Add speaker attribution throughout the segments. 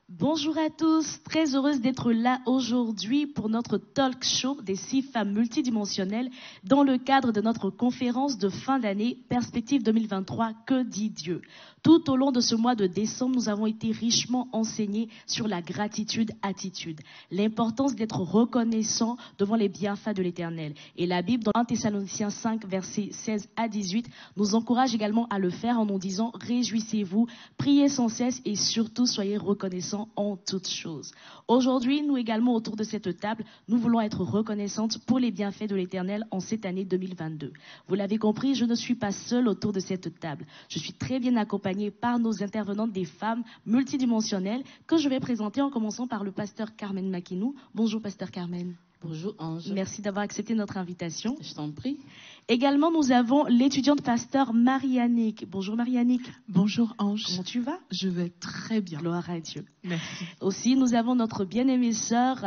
Speaker 1: Bonjour à tous, très heureuse d'être là aujourd'hui pour notre talk show des 6 femmes multidimensionnelles dans le cadre de notre conférence de fin d'année Perspective 2023, que dit Dieu? Tout au long de ce mois de décembre, nous avons été richement enseignés sur la gratitude-attitude, l'importance d'être reconnaissant devant les bienfaits de l'Éternel. Et la Bible, dans 1 Thessaloniciens 5, versets 16 à 18, nous encourage également à le faire en nous disant « Réjouissez-vous, priez sans cesse et surtout soyez reconnaissants en toutes choses. » Aujourd'hui, nous également autour de cette table, nous voulons être reconnaissantes pour les bienfaits de l'Éternel en cette année 2022. Vous l'avez compris, je ne suis pas seule autour de cette table. Je suis très bien accompagnée par nos intervenantes des femmes multidimensionnelles que je vais présenter en commençant par le pasteur Carmen Makinou. Bonjour pasteur Carmen.
Speaker 2: Bonjour Ange.
Speaker 1: Merci d'avoir accepté notre invitation.
Speaker 2: Je t'en prie.
Speaker 1: Également, nous avons l'étudiante pasteur Marie-Annick. Bonjour Marie-Annick.
Speaker 3: Bonjour Ange.
Speaker 1: Comment tu vas?
Speaker 3: Je vais très bien.
Speaker 1: Gloire à Dieu.
Speaker 3: Merci.
Speaker 1: Aussi, nous avons notre bien-aimée sœur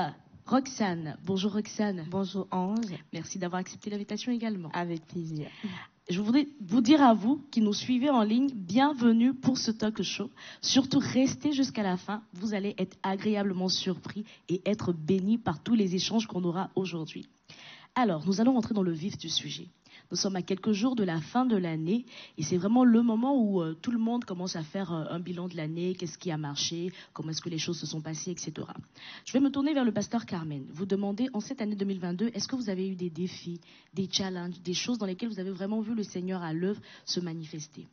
Speaker 1: Roxane. Bonjour Roxane.
Speaker 4: Bonjour Ange.
Speaker 1: Merci d'avoir accepté l'invitation également.
Speaker 4: Avec plaisir.
Speaker 1: Je voudrais vous dire à vous qui nous suivez en ligne, bienvenue pour ce talk show. Surtout, restez jusqu'à la fin. Vous allez être agréablement surpris et être bénis par tous les échanges qu'on aura aujourd'hui. Alors, nous allons rentrer dans le vif du sujet. Nous sommes à quelques jours de la fin de l'année et c'est vraiment le moment où tout le monde commence à faire un bilan de l'année, qu'est-ce qui a marché, comment est-ce que les choses se sont passées, etc. Je vais me tourner vers le pasteur Carmen. Vous demandez, en cette année 2022, est-ce que vous avez eu des défis, des challenges, des choses dans lesquelles vous avez vraiment vu le Seigneur à l'œuvre se manifester?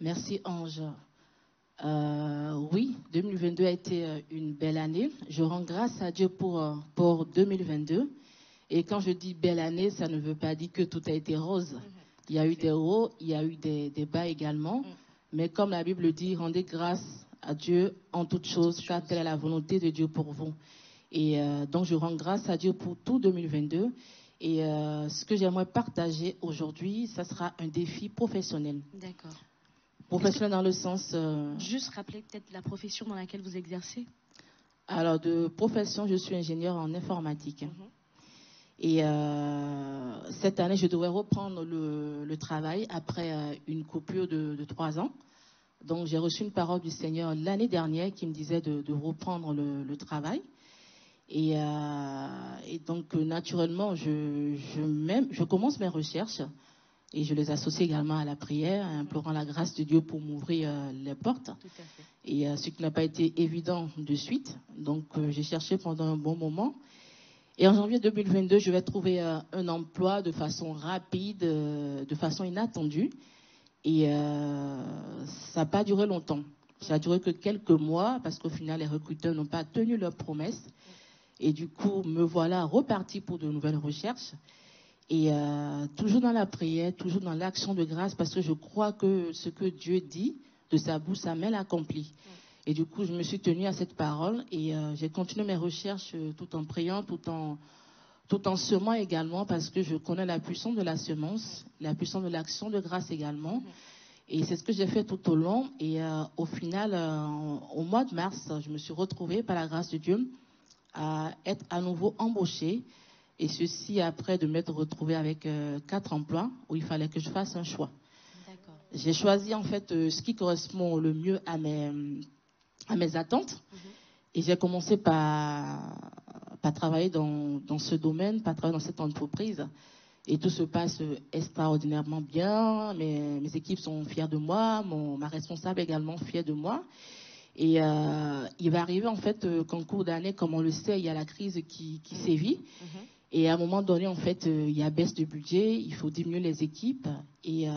Speaker 2: Merci Ange. Oui, 2022 a été une belle année. Je rends grâce à Dieu pour 2022. Et quand je dis belle année, ça ne veut pas dire que tout a été rose. Il y a eu des hauts, il y a eu des bas également. Mais comme la Bible dit, rendez grâce à Dieu en toutes choses, car telle est la volonté de Dieu pour vous. Et donc je rends grâce à Dieu pour tout 2022. Et ce que j'aimerais partager aujourd'hui, ça sera un défi professionnel.
Speaker 1: D'accord.
Speaker 2: Professionnel dans le sens...
Speaker 1: Juste rappeler peut-être la profession dans laquelle vous exercez.
Speaker 2: Alors de profession, je suis ingénieur en informatique. Et cette année, je devrais reprendre le travail après une coupure de 3 ans. Donc, j'ai reçu une parole du Seigneur l'année dernière qui me disait de reprendre le travail. Et donc, naturellement, je commence mes recherches et je les associe également à la prière, implorant la grâce de Dieu pour m'ouvrir les portes.
Speaker 1: Tout à fait.
Speaker 2: Et ce qui n'a pas été évident de suite. Donc, j'ai cherché pendant un bon moment. Et en janvier 2022, je vais trouver un emploi de façon rapide, de façon inattendue. Et ça n'a pas duré longtemps. Ça a duré que quelques mois parce qu'au final, les recruteurs n'ont pas tenu leurs promesses. Et du coup, me voilà reparti pour de nouvelles recherches. Et toujours dans la prière, toujours dans l'action de grâce, parce que je crois que ce que Dieu dit, de sa bouche, sa main l'accomplit. Et du coup, je me suis tenue à cette parole et j'ai continué mes recherches tout en priant, tout en semant également, parce que je connais la puissance de la semence, la puissance de l'action de grâce également. Et c'est ce que j'ai fait tout au long. Et au final, au mois de mars, je me suis retrouvée, par la grâce de Dieu, à être à nouveau embauchée. Et ceci après de m'être retrouvée avec 4 emplois où il fallait que je fasse un choix. J'ai choisi en fait ce qui correspond le mieux à mes attentes. Et j'ai commencé par travailler dans ce domaine, par travailler dans cette entreprise. Et tout se passe extraordinairement bien. Mes équipes sont fières de moi, ma responsable également fière de moi. Et il va arriver en fait qu'en cours d'année, comme on le sait, il y a la crise qui sévit. Et à un moment donné, en fait, il y a baisse de budget, il faut diminuer les équipes. Et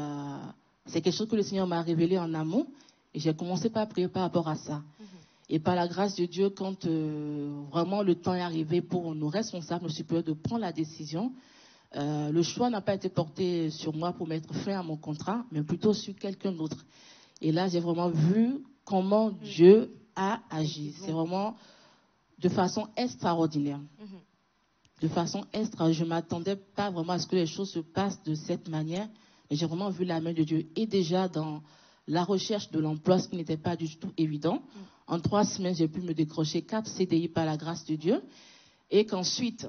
Speaker 2: c'est quelque chose que le Seigneur m'a révélé en amont. Et j'ai commencé par prier par rapport à ça. Et par la grâce de Dieu, quand vraiment le temps est arrivé pour nos responsables, nos supérieurs, de prendre la décision, le choix n'a pas été porté sur moi pour mettre fin à mon contrat, mais plutôt sur quelqu'un d'autre. Et là, j'ai vraiment vu comment Dieu a agi. C'est vraiment de façon extraordinaire. De façon extraordinaire. Je ne m'attendais pas vraiment à ce que les choses se passent de cette manière, mais j'ai vraiment vu la main de Dieu. Et déjà dans la recherche de l'emploi, ce qui n'était pas du tout évident. En 3 semaines, j'ai pu me décrocher 4 CDI par la grâce de Dieu. Et qu'ensuite,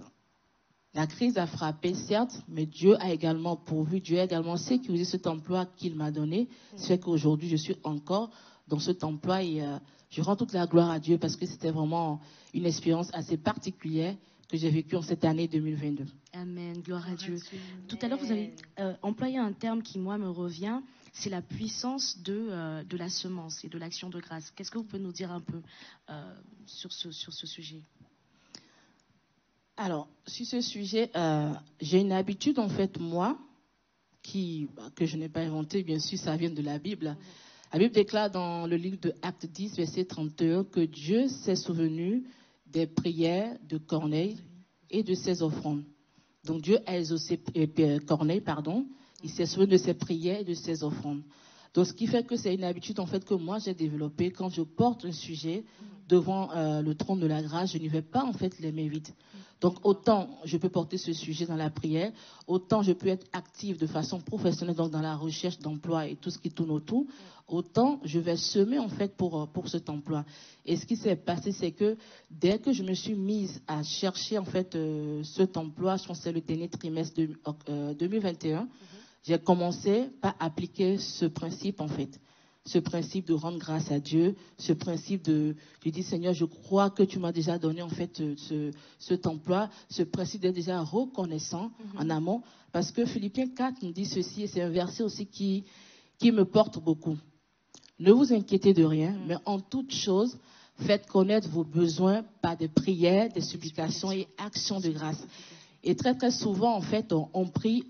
Speaker 2: la crise a frappé, certes, mais Dieu a également pourvu, Dieu a également sécurisé cet emploi qu'il m'a donné. Ce fait qu'aujourd'hui, je suis encore dans cet emploi et Je rends toute la gloire à Dieu parce que c'était vraiment une expérience assez particulière que j'ai vécue en cette année 2022.
Speaker 1: Amen, gloire à Dieu. Tout à l'heure, vous avez employé un terme qui, moi, me revient, c'est la puissance de la semence et de l'action de grâce. Qu'est-ce que vous pouvez nous dire un peu sur ce sujet?
Speaker 2: Alors, sur ce sujet, j'ai une habitude, en fait, moi, que je n'ai pas inventée, bien sûr, ça vient de la Bible. La Bible déclare dans le livre de Actes 10, verset 31, que Dieu s'est souvenu des prières de Corneille et de ses offrandes. Donc, Dieu a exaucé Corneille, il s'est souvenu de ses prières et de ses offrandes. Donc, ce qui fait que c'est une habitude, en fait, que moi, j'ai développée. Quand je porte un sujet devant le trône de la grâce, je ne vais pas, en fait, les mains vides. Donc, autant je peux porter ce sujet dans la prière, autant je peux être active de façon professionnelle, donc dans la recherche d'emploi et tout ce qui tourne autour, autant je vais semer, en fait, pour cet emploi. Et ce qui s'est passé, c'est que dès que je me suis mise à chercher, en fait, cet emploi, je pense que c'est le dernier trimestre 2021, j'ai commencé par appliquer ce principe, en fait. Ce principe de rendre grâce à Dieu, ce principe de dire Seigneur, je crois que tu m'as déjà donné en fait cet emploi, ce principe d'être déjà reconnaissant en amont, parce que Philippiens 4 nous dit ceci, et c'est un verset aussi qui me porte beaucoup. Ne vous inquiétez de rien, mais en toute chose, faites connaître vos besoins par des prières, des supplications et actions de grâce. Et très très souvent, en fait, on prie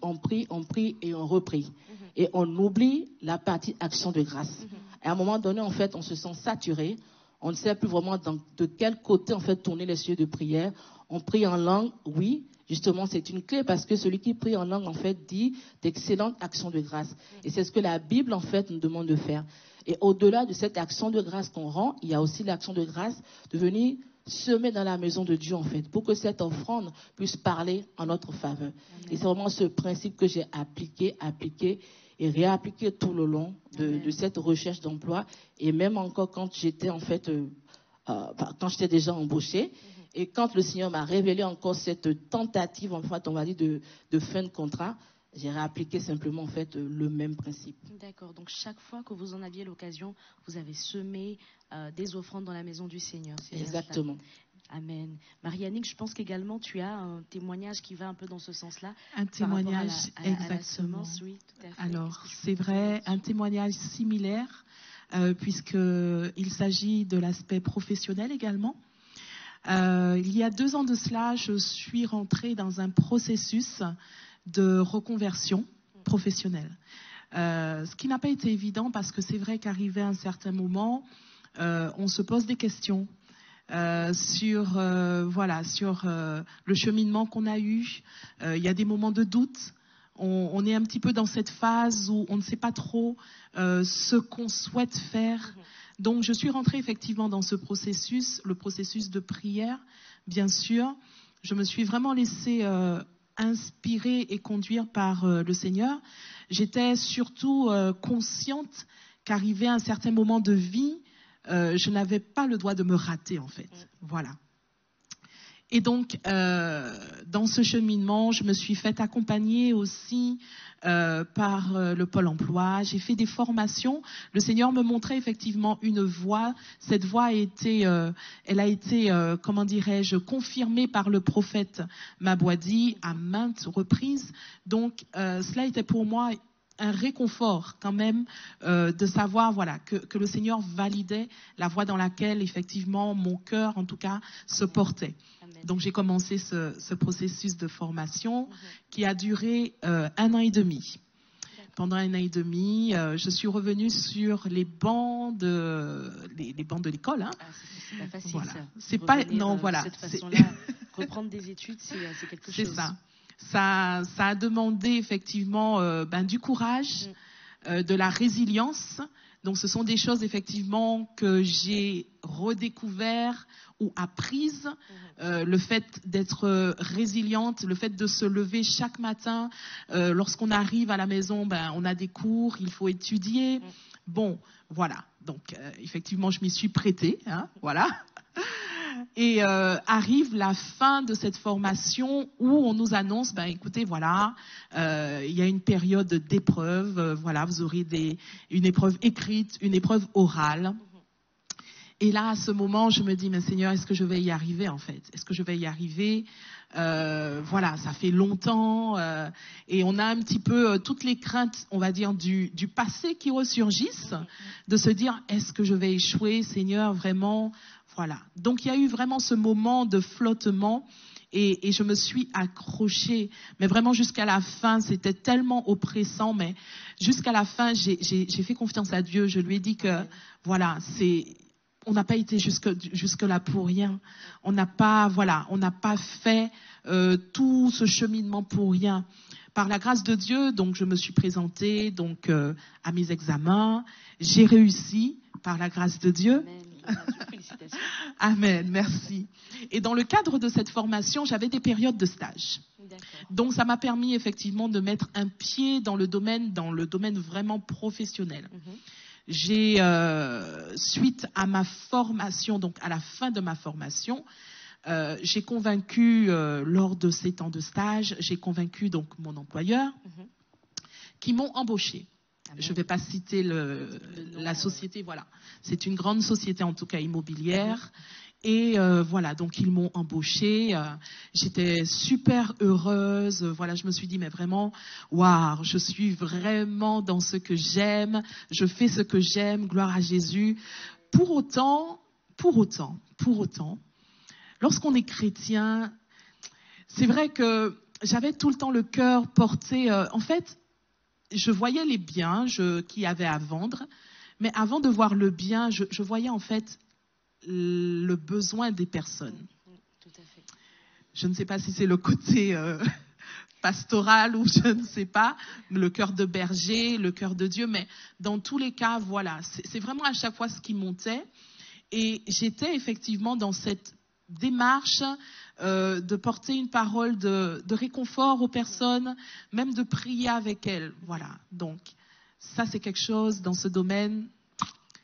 Speaker 2: et on reprie. Et on oublie la partie action de grâce. À un moment donné, en fait, on se sent saturé. On ne sait plus vraiment de quel côté, en fait, tourner les cieux de prière. On prie en langue, oui. Justement, c'est une clé parce que celui qui prie en langue, en fait, dit d'excellentes actions de grâce. Et c'est ce que la Bible, en fait, nous demande de faire. Et au-delà de cette action de grâce qu'on rend, il y a aussi l'action de grâce de venir semer dans la maison de Dieu, en fait, pour que cette offrande puisse parler en notre faveur. Amen. Et c'est vraiment ce principe que j'ai appliqué et réappliqué tout le long de cette recherche d'emploi. Et même encore quand j'étais, en fait, quand j'étais déjà embauchée, et quand le Seigneur m'a révélé encore cette tentative, en fait, on va dire, de fin de contrat, j'ai réappliqué simplement, en fait, le même principe.
Speaker 1: D'accord. Donc, chaque fois que vous en aviez l'occasion, vous avez semé des offrandes dans la maison du Seigneur.
Speaker 2: Exactement.
Speaker 1: Amen. Marie-Annick, je pense qu'également, tu as un témoignage qui va un peu dans ce sens-là.
Speaker 3: Un témoignage,
Speaker 1: exactement. À la semence, oui, tout à fait.
Speaker 3: Alors, c'est vrai, un témoignage similaire, puisqu'il s'agit de l'aspect professionnel également. Il y a 2 ans de cela, je suis rentrée dans un processus de reconversion professionnelle. Ce qui n'a pas été évident parce que c'est vrai qu'arrivé à un certain moment, on se pose des questions sur le cheminement qu'on a eu. Il y a des moments de doute. On est un petit peu dans cette phase où on ne sait pas trop ce qu'on souhaite faire. Donc, je suis rentrée effectivement dans ce processus, le processus de prière, bien sûr. Je me suis vraiment laissée inspirer et conduire par le Seigneur. J'étais surtout consciente qu'arrivé à un certain moment de vie, je n'avais pas le droit de me rater, en fait. Voilà. Et donc, dans ce cheminement, je me suis fait accompagner aussi par le Pôle emploi. J'ai fait des formations. Le Seigneur me montrait effectivement une voie. Cette voie elle a été, comment dirais-je, confirmée par le prophète Mabouadi à maintes reprises. Donc, cela était pour moi un réconfort quand même de savoir que le Seigneur validait la voie dans laquelle effectivement mon cœur en tout cas se portait. Amen. Donc j'ai commencé ce processus de formation qui a duré 1 an et demi. Pendant 1 an et demi, je suis revenue sur les bancs de l'école. Hein.
Speaker 1: C'est pas facile,
Speaker 3: voilà.
Speaker 1: ça.
Speaker 3: C'est pas
Speaker 1: de cette façon-là, reprendre des études, c'est quelque chose.
Speaker 3: C'est ça. Ça a demandé effectivement du courage, de la résilience. Donc, ce sont des choses effectivement que j'ai redécouvert ou apprises. Le fait d'être résiliente, le fait de se lever chaque matin. Lorsqu'on arrive à la maison, on a des cours, il faut étudier. Bon, voilà. Donc, effectivement, je m'y suis prêtée. Hein, voilà. Et arrive la fin de cette formation où on nous annonce, écoutez, voilà, il y a une période d'épreuve, voilà, vous aurez une épreuve écrite, une épreuve orale. Et là, à ce moment, je me dis, mais Seigneur, est-ce que je vais y arriver en fait? Est-ce que je vais y arriver? Voilà, ça fait longtemps et on a un petit peu toutes les craintes, on va dire, du passé qui ressurgissent, de se dire, est-ce que je vais échouer, Seigneur, vraiment? Voilà. Donc, il y a eu vraiment ce moment de flottement et je me suis accrochée. Mais vraiment, jusqu'à la fin, c'était tellement oppressant, mais jusqu'à la fin, j'ai fait confiance à Dieu. Je lui ai dit que, voilà, on n'a pas été jusque-là pour rien. On n'a pas fait tout ce cheminement pour rien. Par la grâce de Dieu, donc je me suis présentée donc à mes examens. J'ai réussi par la grâce de Dieu.
Speaker 1: Amen. Félicitations.
Speaker 3: Amen, merci. Et dans le cadre de cette formation, j'avais des périodes de stage. Donc ça m'a permis effectivement de mettre un pied dans le domaine vraiment professionnel. J'ai, suite à ma formation, donc à la fin de ma formation, j'ai convaincu, lors de ces temps de stage, j'ai convaincu donc mon employeur qui m'ont embauché. Amen. Je ne vais pas citer la société, voilà. C'est une grande société, en tout cas immobilière. Et voilà, donc ils m'ont embauchée. J'étais super heureuse. Voilà, je me suis dit, mais vraiment, waouh, je suis vraiment dans ce que j'aime. Je fais ce que j'aime, gloire à Jésus. Pour autant, lorsqu'on est chrétien, c'est vrai que j'avais tout le temps le cœur porté. En fait, je voyais les biens qu'il y avait à vendre, mais avant de voir le bien, je voyais en fait le besoin des personnes.
Speaker 1: Tout à fait.
Speaker 3: Je ne sais pas si c'est le côté pastoral ou je ne sais pas, le cœur de berger, le cœur de Dieu, mais dans tous les cas, voilà, c'est vraiment à chaque fois ce qui montait. Et j'étais effectivement dans cette démarche de porter une parole de réconfort aux personnes, même de prier avec elles. Voilà, donc ça c'est quelque chose dans ce domaine,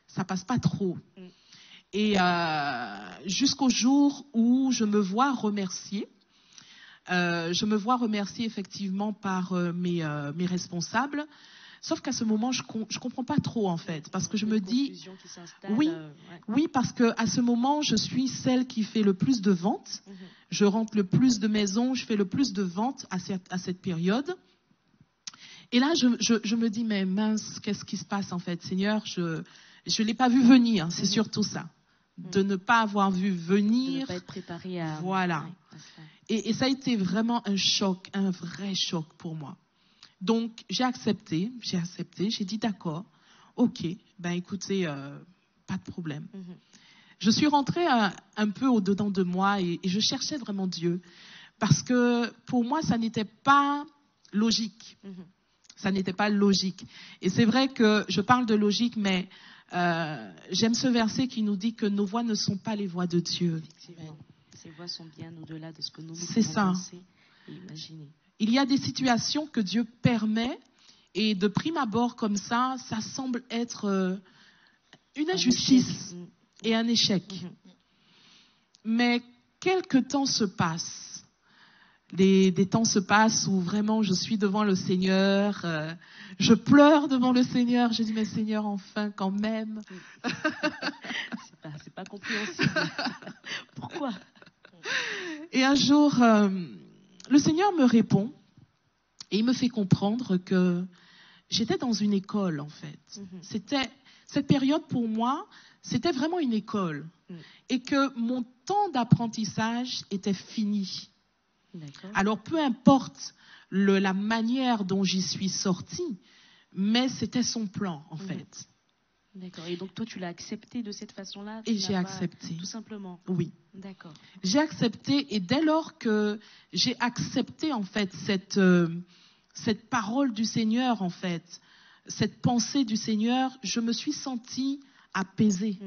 Speaker 3: ça passe pas trop. Et jusqu'au jour où je me vois remercier. Je me vois remercier effectivement par mes responsables. Sauf qu'à ce moment, je comprends pas trop en fait, parce que je me dis, oui, parce que à ce moment, je suis celle qui fait le plus de ventes. Je rentre le plus de maisons, je fais le plus de ventes à cette période. Et là, je me dis, mais mince, qu'est-ce qui se passe en fait, Seigneur? Je l'ai pas vu venir, c'est surtout ça. De ne pas avoir vu venir.
Speaker 1: De ne pas être préparé à...
Speaker 3: Voilà.
Speaker 1: Ouais,
Speaker 3: et ça a été vraiment un choc, un vrai choc pour moi. Donc, j'ai accepté, j'ai dit d'accord, ok, ben écoutez, pas de problème. Je suis rentrée un peu au-dedans de moi et je cherchais vraiment Dieu. Parce que pour moi, ça n'était pas logique. Ça n'était pas logique. Et c'est vrai que je parle de logique, mais j'aime ce verset qui nous dit que nos voix ne sont pas les voix de Dieu.
Speaker 1: Effectivement. Ces voix sont bien au-delà de ce que nous
Speaker 3: pouvons
Speaker 1: penser et imaginer.
Speaker 3: Il y a des situations que Dieu permet et de prime abord comme ça semble être une injustice et un échec. Mais quelques temps se passent. Des temps se passent où vraiment je suis devant le Seigneur, je pleure devant le Seigneur, je dis mais Seigneur enfin quand même.
Speaker 1: C'est pas compréhensible. Pourquoi?
Speaker 3: Et un jour, le Seigneur me répond et il me fait comprendre que j'étais dans une école en fait. Cette période pour moi, c'était vraiment une école et que mon temps d'apprentissage était fini. Alors peu importe la manière dont j'y suis sortie, mais c'était son plan en fait.
Speaker 1: D'accord. Et donc toi tu l'as accepté de cette façon-là?
Speaker 3: Et j'ai accepté.
Speaker 1: Tout simplement.
Speaker 3: Oui.
Speaker 1: D'accord.
Speaker 3: J'ai accepté et dès lors que j'ai accepté en fait cette parole du Seigneur en fait, cette pensée du Seigneur, je me suis sentie apaisée.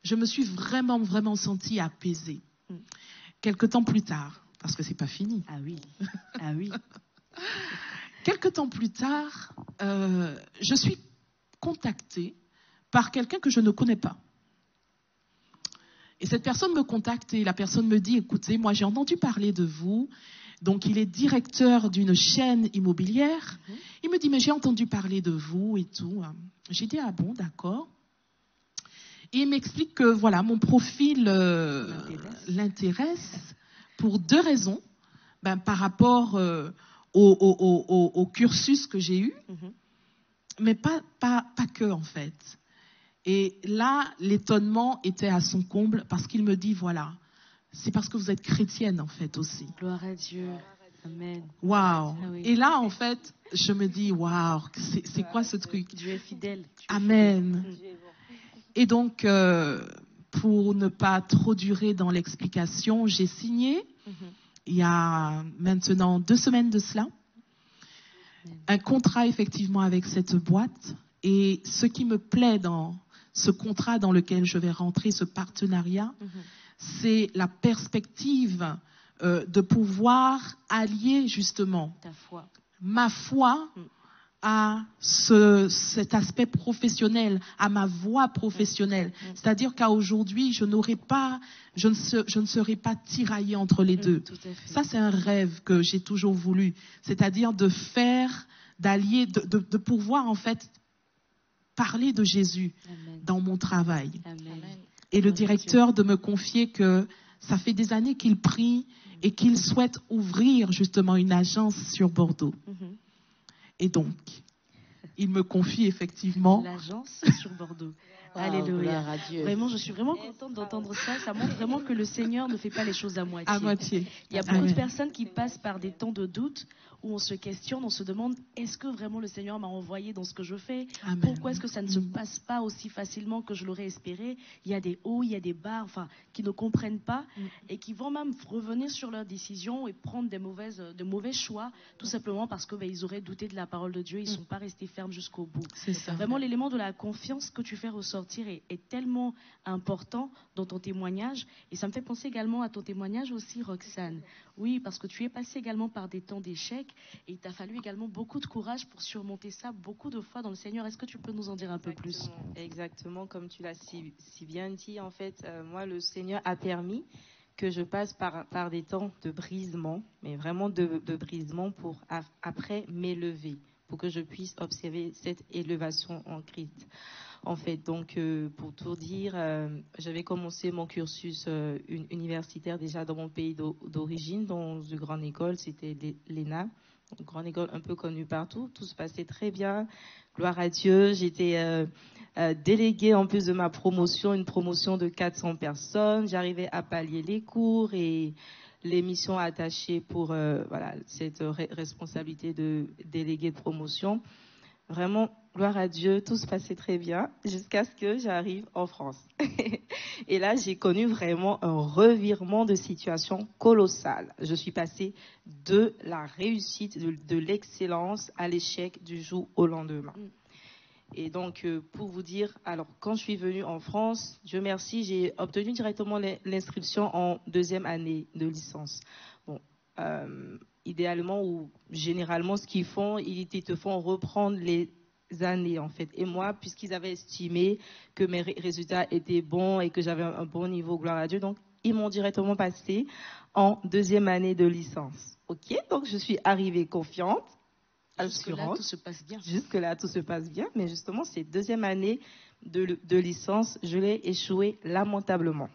Speaker 3: Je me suis vraiment, vraiment sentie apaisée. Quelque temps plus tard, parce que c'est pas fini.
Speaker 1: Ah oui, ah oui.
Speaker 3: Quelque temps plus tard, je suis contactée par quelqu'un que je ne connais pas. Et cette personne me contacte et la personne me dit, écoutez, moi j'ai entendu parler de vous. Donc il est directeur d'une chaîne immobilière. Il me dit, mais j'ai entendu parler de vous et tout. J'ai dit, ah bon, d'accord. Et il m'explique que voilà, mon profil l'intéresse pour 2 raisons. Par rapport au cursus que j'ai eu, mais pas que en fait. Et là, l'étonnement était à son comble parce qu'il me dit, voilà, c'est parce que vous êtes chrétienne en fait aussi.
Speaker 1: Gloire à Dieu. Amen.
Speaker 3: Waouh.
Speaker 1: Ah oui.
Speaker 3: Et là, en fait, je me dis, waouh, c'est quoi ce truc?
Speaker 1: Dieu est fidèle.
Speaker 3: Amen. Et donc, pour ne pas trop durer dans l'explication, j'ai signé, il y a maintenant 2 semaines de cela, un contrat effectivement avec cette boîte. Et ce qui me plaît dans ce contrat dans lequel je vais rentrer, ce partenariat, c'est la perspective de pouvoir allier justement
Speaker 1: Ta foi.
Speaker 3: ma foi à cet aspect professionnel, à ma voie professionnelle. C'est-à-dire qu'à aujourd'hui, je ne serai pas tiraillée entre les deux.
Speaker 1: Tout à fait.
Speaker 3: Ça, c'est un rêve que j'ai toujours voulu. C'est-à-dire d'allier, de pouvoir en fait parler de Jésus
Speaker 1: Amen.
Speaker 3: dans mon travail.
Speaker 1: Amen.
Speaker 3: Et le
Speaker 1: Gloire à
Speaker 3: directeur de me confier que ça fait des années qu'il prie et qu'il souhaite ouvrir justement une agence sur Bordeaux. Et donc, il me confie effectivement.
Speaker 1: L'agence sur Bordeaux.
Speaker 2: Wow,
Speaker 1: Alléluia.
Speaker 2: gloire à Dieu.
Speaker 1: Vraiment, je suis vraiment contente d'entendre ça. Ça montre vraiment que le Seigneur ne fait pas les choses à moitié.
Speaker 3: À moitié.
Speaker 1: Il y a beaucoup
Speaker 3: Amen.
Speaker 1: de personnes qui passent par des temps de doute où on se questionne, on se demande est-ce que vraiment le Seigneur m'a envoyé dans ce que je fais?
Speaker 3: Amen.
Speaker 1: Pourquoi est-ce que ça ne se passe pas aussi facilement que je l'aurais espéré? Il y a des hauts, il y a des bas, enfin, qui ne comprennent pas et qui vont même revenir sur leurs décisions et prendre de mauvais choix, tout simplement parce que ils auraient douté de la parole de Dieu, ils ne sont pas restés fermes jusqu'au bout.
Speaker 3: C'est ça.
Speaker 1: Vraiment, l'élément de la confiance que tu fais ressortir est tellement important dans ton témoignage. Et ça me fait penser également à ton témoignage aussi, Roxane. Oui, parce que tu es passé également par des temps d'échec et il t'a fallu également beaucoup de courage pour surmonter ça beaucoup de fois dans le Seigneur. Est-ce que tu peux nous en dire un peu plus?
Speaker 4: Exactement, comme tu l'as si bien dit, en fait, moi, le Seigneur a permis que je passe par des temps de brisement, mais vraiment de brisement pour après m'élever, pour que je puisse observer cette élévation en Christ. En fait, donc, pour tout dire, j'avais commencé mon cursus universitaire déjà dans mon pays d'origine, dans une grande école, c'était l'ENA, une grande école un peu connue partout. Tout se passait très bien, gloire à Dieu. J'étais déléguée en plus de ma promotion, une promotion de 400 personnes. J'arrivais à pallier les cours et les missions attachées pour cette responsabilité de délégué de promotion. Vraiment, gloire à Dieu, tout se passait très bien jusqu'à ce que j'arrive en France. Et là, j'ai connu vraiment un revirement de situation colossal. Je suis passée de la réussite, de l'excellence à l'échec du jour au lendemain. Et donc, pour vous dire, alors, quand je suis venue en France, Dieu merci, j'ai obtenu directement l'inscription en 2e année de licence. Bon, idéalement ou généralement, ce qu'ils font, ils te font reprendre les années, en fait. Et moi, puisqu'ils avaient estimé que mes résultats étaient bons et que j'avais un bon niveau, gloire à Dieu, donc, ils m'ont directement passé en 2e année de licence. OK? Donc, je suis arrivée confiante.
Speaker 1: Jusque-là, tout se passe bien.
Speaker 4: Jusque-là, tout se passe bien. Mais justement, cette 2e année de licence, je l'ai échouée lamentablement.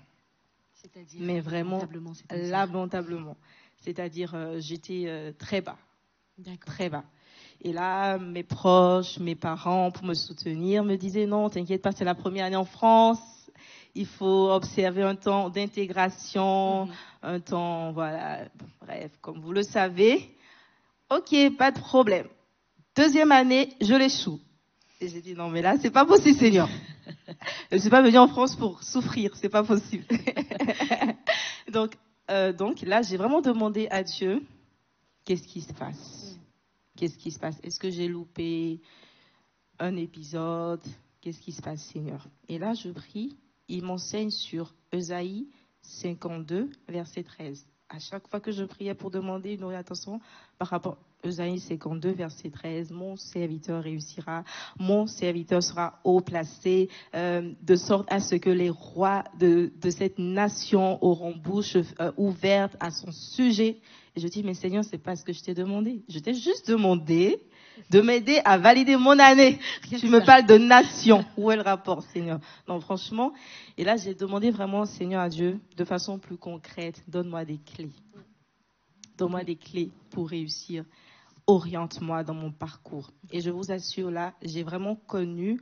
Speaker 1: C'est-à-dire,
Speaker 4: mais vraiment, lamentablement. C'est-à-dire, j'étais très bas.
Speaker 1: D'accord.
Speaker 4: Très bas. Et là, mes proches, mes parents, pour me soutenir, me disaient non, t'inquiète pas, c'est la première année en France. Il faut observer un temps d'intégration, un temps, voilà. Bref, comme vous le savez. OK, pas de problème. 2e année, je l'échoue. Et j'ai dit non, mais là, c'est pas possible, Seigneur. Je ne suis pas venue en France pour souffrir, c'est pas possible. Donc là, j'ai vraiment demandé à Dieu, qu'est-ce qui se passe? Qu'est-ce qui se passe? Est-ce que j'ai loupé un épisode? Qu'est-ce qui se passe, Seigneur? Et là, je prie, il m'enseigne sur Ésaïe 52, verset 13. À chaque fois que je priais pour demander une orientation par rapport à Ésaïe 52, verset 13, mon serviteur réussira, mon serviteur sera haut placé, de sorte à ce que les rois de cette nation auront bouche ouverte à son sujet. Et je dis, mais Seigneur, c'est pas ce que je t'ai demandé. Je t'ai juste demandé de m'aider à valider mon année. Tu me parles de nation. Où est le rapport, Seigneur? Non, franchement. Et là, j'ai demandé vraiment, Seigneur, à Dieu, de façon plus concrète, donne-moi des clés. Donne-moi des clés pour réussir. Oriente-moi dans mon parcours. Et je vous assure, là, j'ai vraiment connu,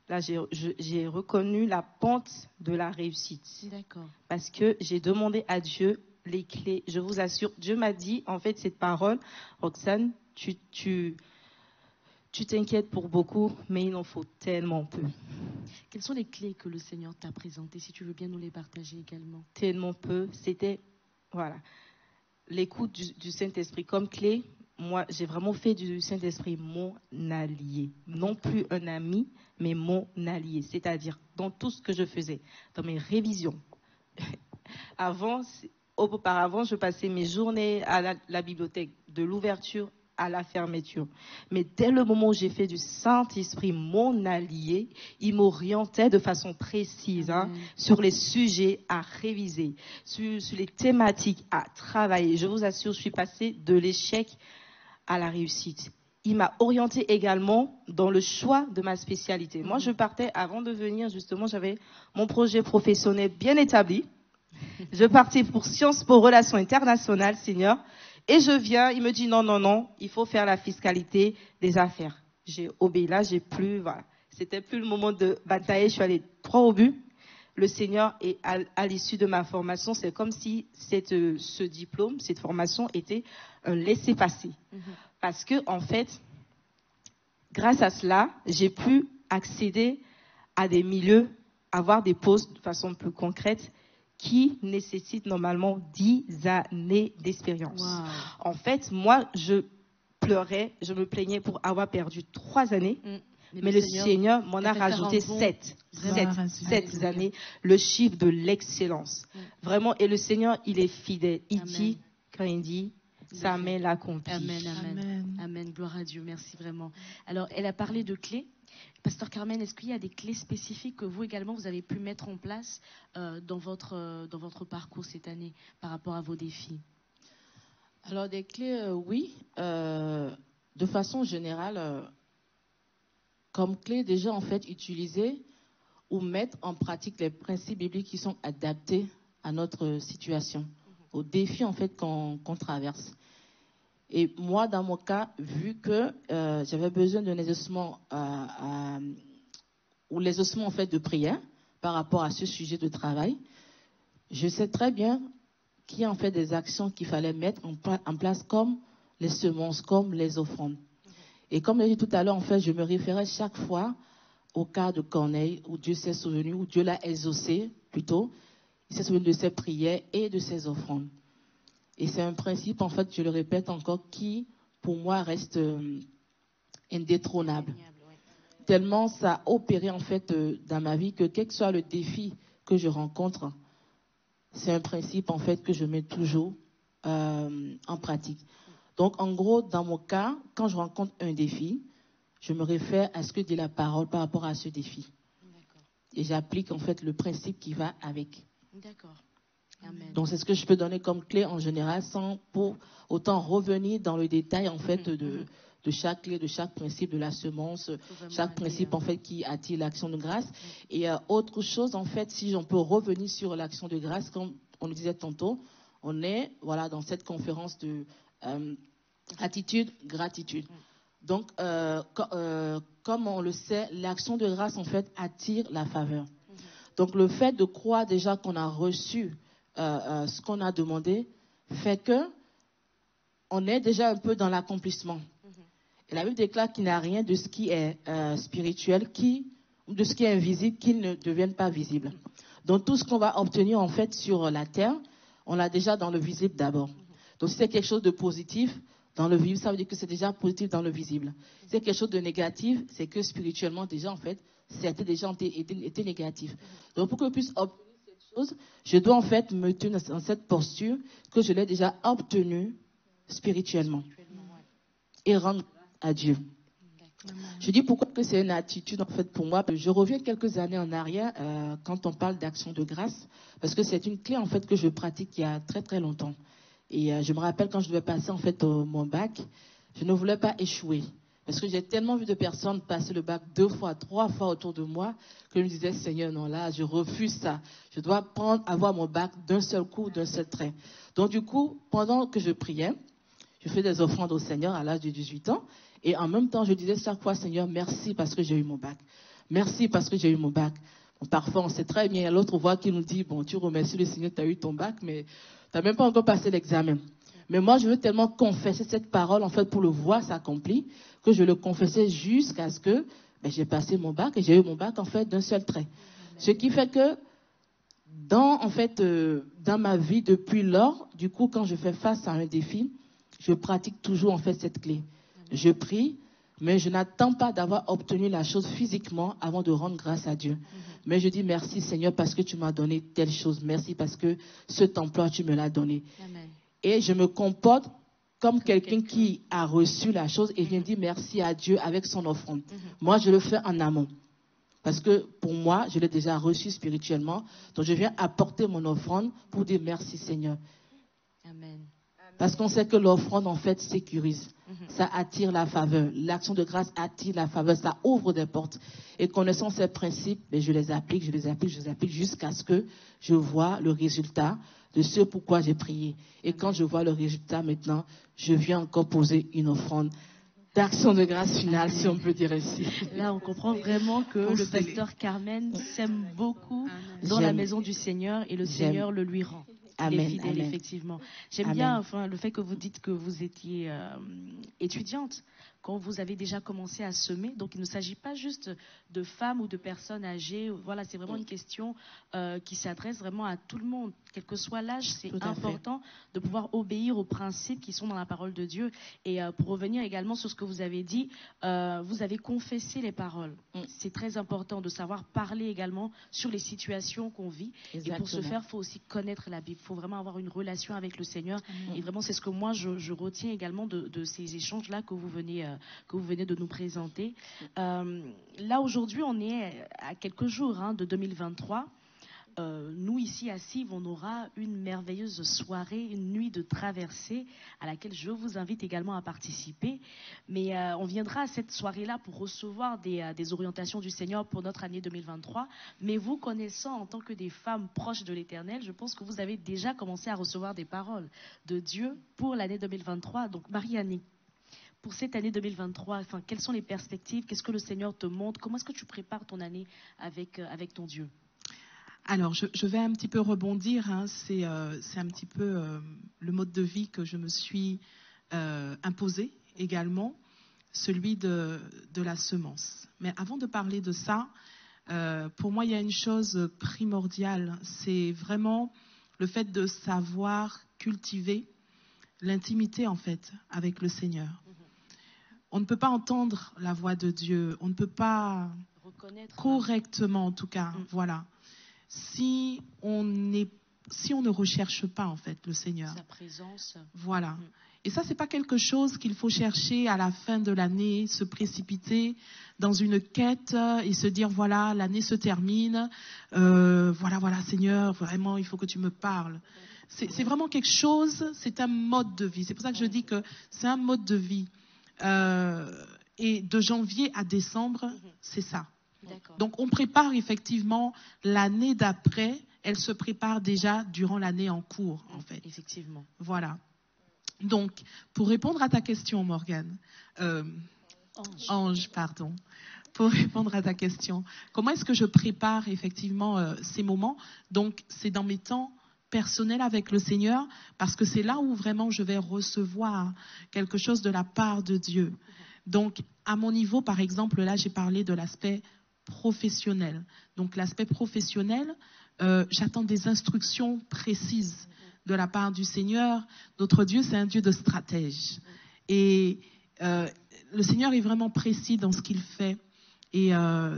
Speaker 4: là, j'ai reconnu la pente de la réussite.
Speaker 1: D'accord.
Speaker 4: Parce que j'ai demandé à Dieu les clés. Je vous assure, Dieu m'a dit, en fait, cette parole, Roxane, tu t'inquiètes pour beaucoup, mais il en faut tellement peu.
Speaker 1: Quelles sont les clés que le Seigneur t'a présentées, si tu veux bien nous les partager également?
Speaker 4: Tellement peu. C'était, voilà, l'écoute du Saint-Esprit comme clé. Moi, j'ai vraiment fait du Saint-Esprit mon allié. Non plus un ami, mais mon allié. C'est-à-dire, dans tout ce que je faisais, dans mes révisions. Auparavant, je passais mes journées à la bibliothèque, de l'ouverture à la fermeture. Mais dès le moment où j'ai fait du Saint-Esprit mon allié, il m'orientait de façon précise sur les sujets à réviser, sur les thématiques à travailler. Je vous assure, je suis passée de l'échec à la réussite. Il m'a orientée également dans le choix de ma spécialité. Moi, je partais, avant de venir, justement, j'avais mon projet professionnel bien établi. Je partais pour Sciences Po Relations Internationales, Seigneur. Et je viens, il me dit non, il faut faire la fiscalité des affaires. J'ai obéi là, voilà. C'était plus le moment de batailler, je suis allée droit au but. Le Seigneur, et à l'issue de ma formation, c'est comme si ce diplôme, cette formation était un laissez-passer. Parce que, en fait, grâce à cela, j'ai pu accéder à des milieux, avoir des postes de façon plus concrète, qui nécessite normalement 10 années d'expérience.
Speaker 1: Wow.
Speaker 4: En fait, moi, je pleurais, je me plaignais pour avoir perdu 3 années, mais le Seigneur m'en a rajouté 7 années, le chiffre de l'excellence. Vraiment, et le Seigneur, il est fidèle. Il dit, quand il dit, sa main l'accomplit.
Speaker 1: Amen. Gloire à Dieu. Merci vraiment. Alors, elle a parlé de clés. Pasteur Carmen, est-ce qu'il y a des clés spécifiques que vous également, vous avez pu mettre en place dans votre parcours cette année par rapport à vos défis?
Speaker 2: Alors, des clés, oui. De façon générale, comme clé, déjà, en fait, utiliser ou mettre en pratique les principes bibliques qui sont adaptés à notre situation, aux défis, en fait, qu'on traverse. Et moi, dans mon cas, vu que j'avais besoin d'un exaucement ou l'exaucement en fait de prière par rapport à ce sujet de travail, je sais très bien qu'il y a en fait des actions qu'il fallait mettre en place comme les semences, comme les offrandes. Et comme je l'ai dit tout à l'heure, en fait, je me référais chaque fois au cas de Corneille où Dieu s'est souvenu, où Dieu l'a exaucé plutôt. Il s'est souvenu de ses prières et de ses offrandes. Et c'est un principe, en fait, je le répète encore, qui, pour moi, reste indétrônable. Tellement ça a opéré, en fait, dans ma vie, que quel que soit le défi que je rencontre, c'est un principe, en fait, que je mets toujours en pratique. Donc, en gros, dans mon cas, quand je rencontre un défi, je me réfère à ce que dit la parole par rapport à ce défi. Et j'applique, en fait, le principe qui va avec.
Speaker 1: D'accord. Amen.
Speaker 2: Donc, c'est ce que je peux donner comme clé en général, sans pour autant revenir dans le détail, en fait, de chaque clé, de chaque principe de la semence, chaque principe, en fait, qui attire l'action de grâce. Et autre chose, en fait, si on peut revenir sur l'action de grâce, comme on le disait tantôt, on est, voilà, dans cette conférence de attitude, gratitude. Donc, comme on le sait, l'action de grâce, en fait, attire la faveur. Donc, le fait de croire déjà qu'on a reçu ce qu'on a demandé fait que on est déjà un peu dans l'accomplissement. Et la Bible déclare qu'il n'y a rien de ce qui est spirituel, de ce qui est invisible, qui ne devienne pas visible. Donc, tout ce qu'on va obtenir, en fait, sur la terre, on l'a déjà dans le visible d'abord. Donc, si c'est quelque chose de positif dans le visible, ça veut dire que c'est déjà positif dans le visible. Si c'est quelque chose de négatif, c'est que spirituellement, déjà, en fait, c'était déjà été négatif. Donc, pour que je puisse obtenir cette chose, je dois, en fait, me tenir dans cette posture que je l'ai déjà obtenue spirituellement. Et rendre à Dieu. Je dis pourquoi que c'est une attitude, en fait, pour moi. Je reviens quelques années en arrière quand on parle d'action de grâce, parce que c'est une clé, en fait, que je pratique il y a très, très longtemps. Et je me rappelle quand je devais passer, en fait, mon bac, je ne voulais pas échouer. Parce que j'ai tellement vu de personnes passer le bac 2 fois, 3 fois autour de moi que je me disais, Seigneur, non, là, je refuse ça. Je dois avoir mon bac d'un seul coup, d'un seul trait. Donc du coup, pendant que je priais, je fais des offrandes au Seigneur à l'âge de 18 ans. Et en même temps, je disais chaque fois, Seigneur, merci parce que j'ai eu mon bac. Merci parce que j'ai eu mon bac. Bon, parfois, on sait très bien, il y a l'autre voix qui nous dit, bon, tu remercies le Seigneur, tu as eu ton bac, mais tu n'as même pas encore passé l'examen. Mais moi, je veux tellement confesser cette parole, en fait, pour le voir s'accomplir, que je le confessais jusqu'à ce que j'ai passé mon bac et j'ai eu mon bac, en fait, d'un seul trait. Ce qui fait que, dans ma vie, depuis lors, du coup, quand je fais face à un défi, je pratique toujours, en fait, cette clé. Je prie, mais je n'attends pas d'avoir obtenu la chose physiquement avant de rendre grâce à Dieu. Mais je dis merci, Seigneur, parce que tu m'as donné telle chose. Merci parce que cet emploi, tu me l'as donné.
Speaker 1: Amen.
Speaker 2: Et je me comporte comme quelqu'un qui a reçu la chose et vient dire merci à Dieu avec son offrande. Moi, je le fais en amont. Parce que pour moi, je l'ai déjà reçu spirituellement. Donc, je viens apporter mon offrande pour dire merci, Seigneur.
Speaker 1: Amen.
Speaker 2: Parce qu'on sait que l'offrande, en fait, sécurise. Ça attire la faveur. L'action de grâce attire la faveur. Ça ouvre des portes. Et connaissant ces principes, je les applique jusqu'à ce que je vois le résultat de ce pourquoi j'ai prié. Et quand je vois le résultat maintenant, je viens encore poser une offrande d'action de grâce finale, si on peut dire ainsi.
Speaker 1: Là, on comprend vraiment que le pasteur Carmen s'aime beaucoup dans la maison du Seigneur et le Seigneur le lui rend. Il est fidèle, effectivement. J'aime bien le fait que vous dites que vous étiez étudiante quand vous avez déjà commencé à semer. Donc, il ne s'agit pas juste de femmes ou de personnes âgées. Voilà, c'est vraiment une question qui s'adresse vraiment à tout le monde. Quel que soit l'âge, c'est important de pouvoir obéir aux principes qui sont dans la parole de Dieu. Et pour revenir également sur ce que vous avez dit, vous avez confessé les paroles. C'est très important de savoir parler également sur les situations qu'on vit. Exactement. Et pour ce faire, il faut aussi connaître la Bible. Il faut vraiment avoir une relation avec le Seigneur. Et vraiment, c'est ce que moi, je retiens également de ces échanges-là que vous venez de nous présenter. Là, aujourd'hui, on est à quelques jours de 2023. Nous, ici à Cives, on aura une merveilleuse soirée, une nuit de traversée à laquelle je vous invite également à participer. Mais on viendra à cette soirée-là pour recevoir des orientations du Seigneur pour notre année 2023. Mais vous, connaissant en tant que des femmes proches de l'Éternel, je pense que vous avez déjà commencé à recevoir des paroles de Dieu pour l'année 2023. Donc, Marie-Annie, pour cette année 2023, quelles sont les perspectives? Qu'est-ce que le Seigneur te montre? Comment est-ce que tu prépares ton année avec ton Dieu?
Speaker 3: Alors, je vais un petit peu rebondir. C'est un petit peu le mode de vie que je me suis imposé également, celui de la semence. Mais avant de parler de ça, pour moi, il y a une chose primordiale. C'est vraiment le fait de savoir cultiver l'intimité, en fait, avec le Seigneur. On ne peut pas entendre la voix de Dieu. On ne peut pas reconnaître correctement, en tout cas, voilà. Si on ne recherche pas, en fait, le Seigneur.
Speaker 1: Sa présence.
Speaker 3: Voilà. Et ça, c'est pas quelque chose qu'il faut chercher à la fin de l'année, se précipiter dans une quête et se dire, voilà, l'année se termine, voilà, Seigneur, vraiment, il faut que tu me parles. C'est vraiment quelque chose, c'est un mode de vie. C'est pour ça que je dis que c'est un mode de vie. Et de janvier à décembre, c'est ça. Donc, on prépare effectivement l'année d'après. Elle se prépare déjà durant l'année en cours, en fait.
Speaker 1: Effectivement.
Speaker 3: Voilà. Donc, pour répondre à ta question, Morgane, Ange, pardon. Pour répondre à ta question, comment est-ce que je prépare effectivement ces moments? Donc, c'est dans mes temps personnels avec le Seigneur, parce que c'est là où vraiment je vais recevoir quelque chose de la part de Dieu. Donc, à mon niveau, par exemple, là, j'ai parlé de l'aspect professionnel. Donc, l'aspect professionnel, j'attends des instructions précises de la part du Seigneur. Notre Dieu, c'est un Dieu de stratège. Et le Seigneur est vraiment précis dans ce qu'il fait. Et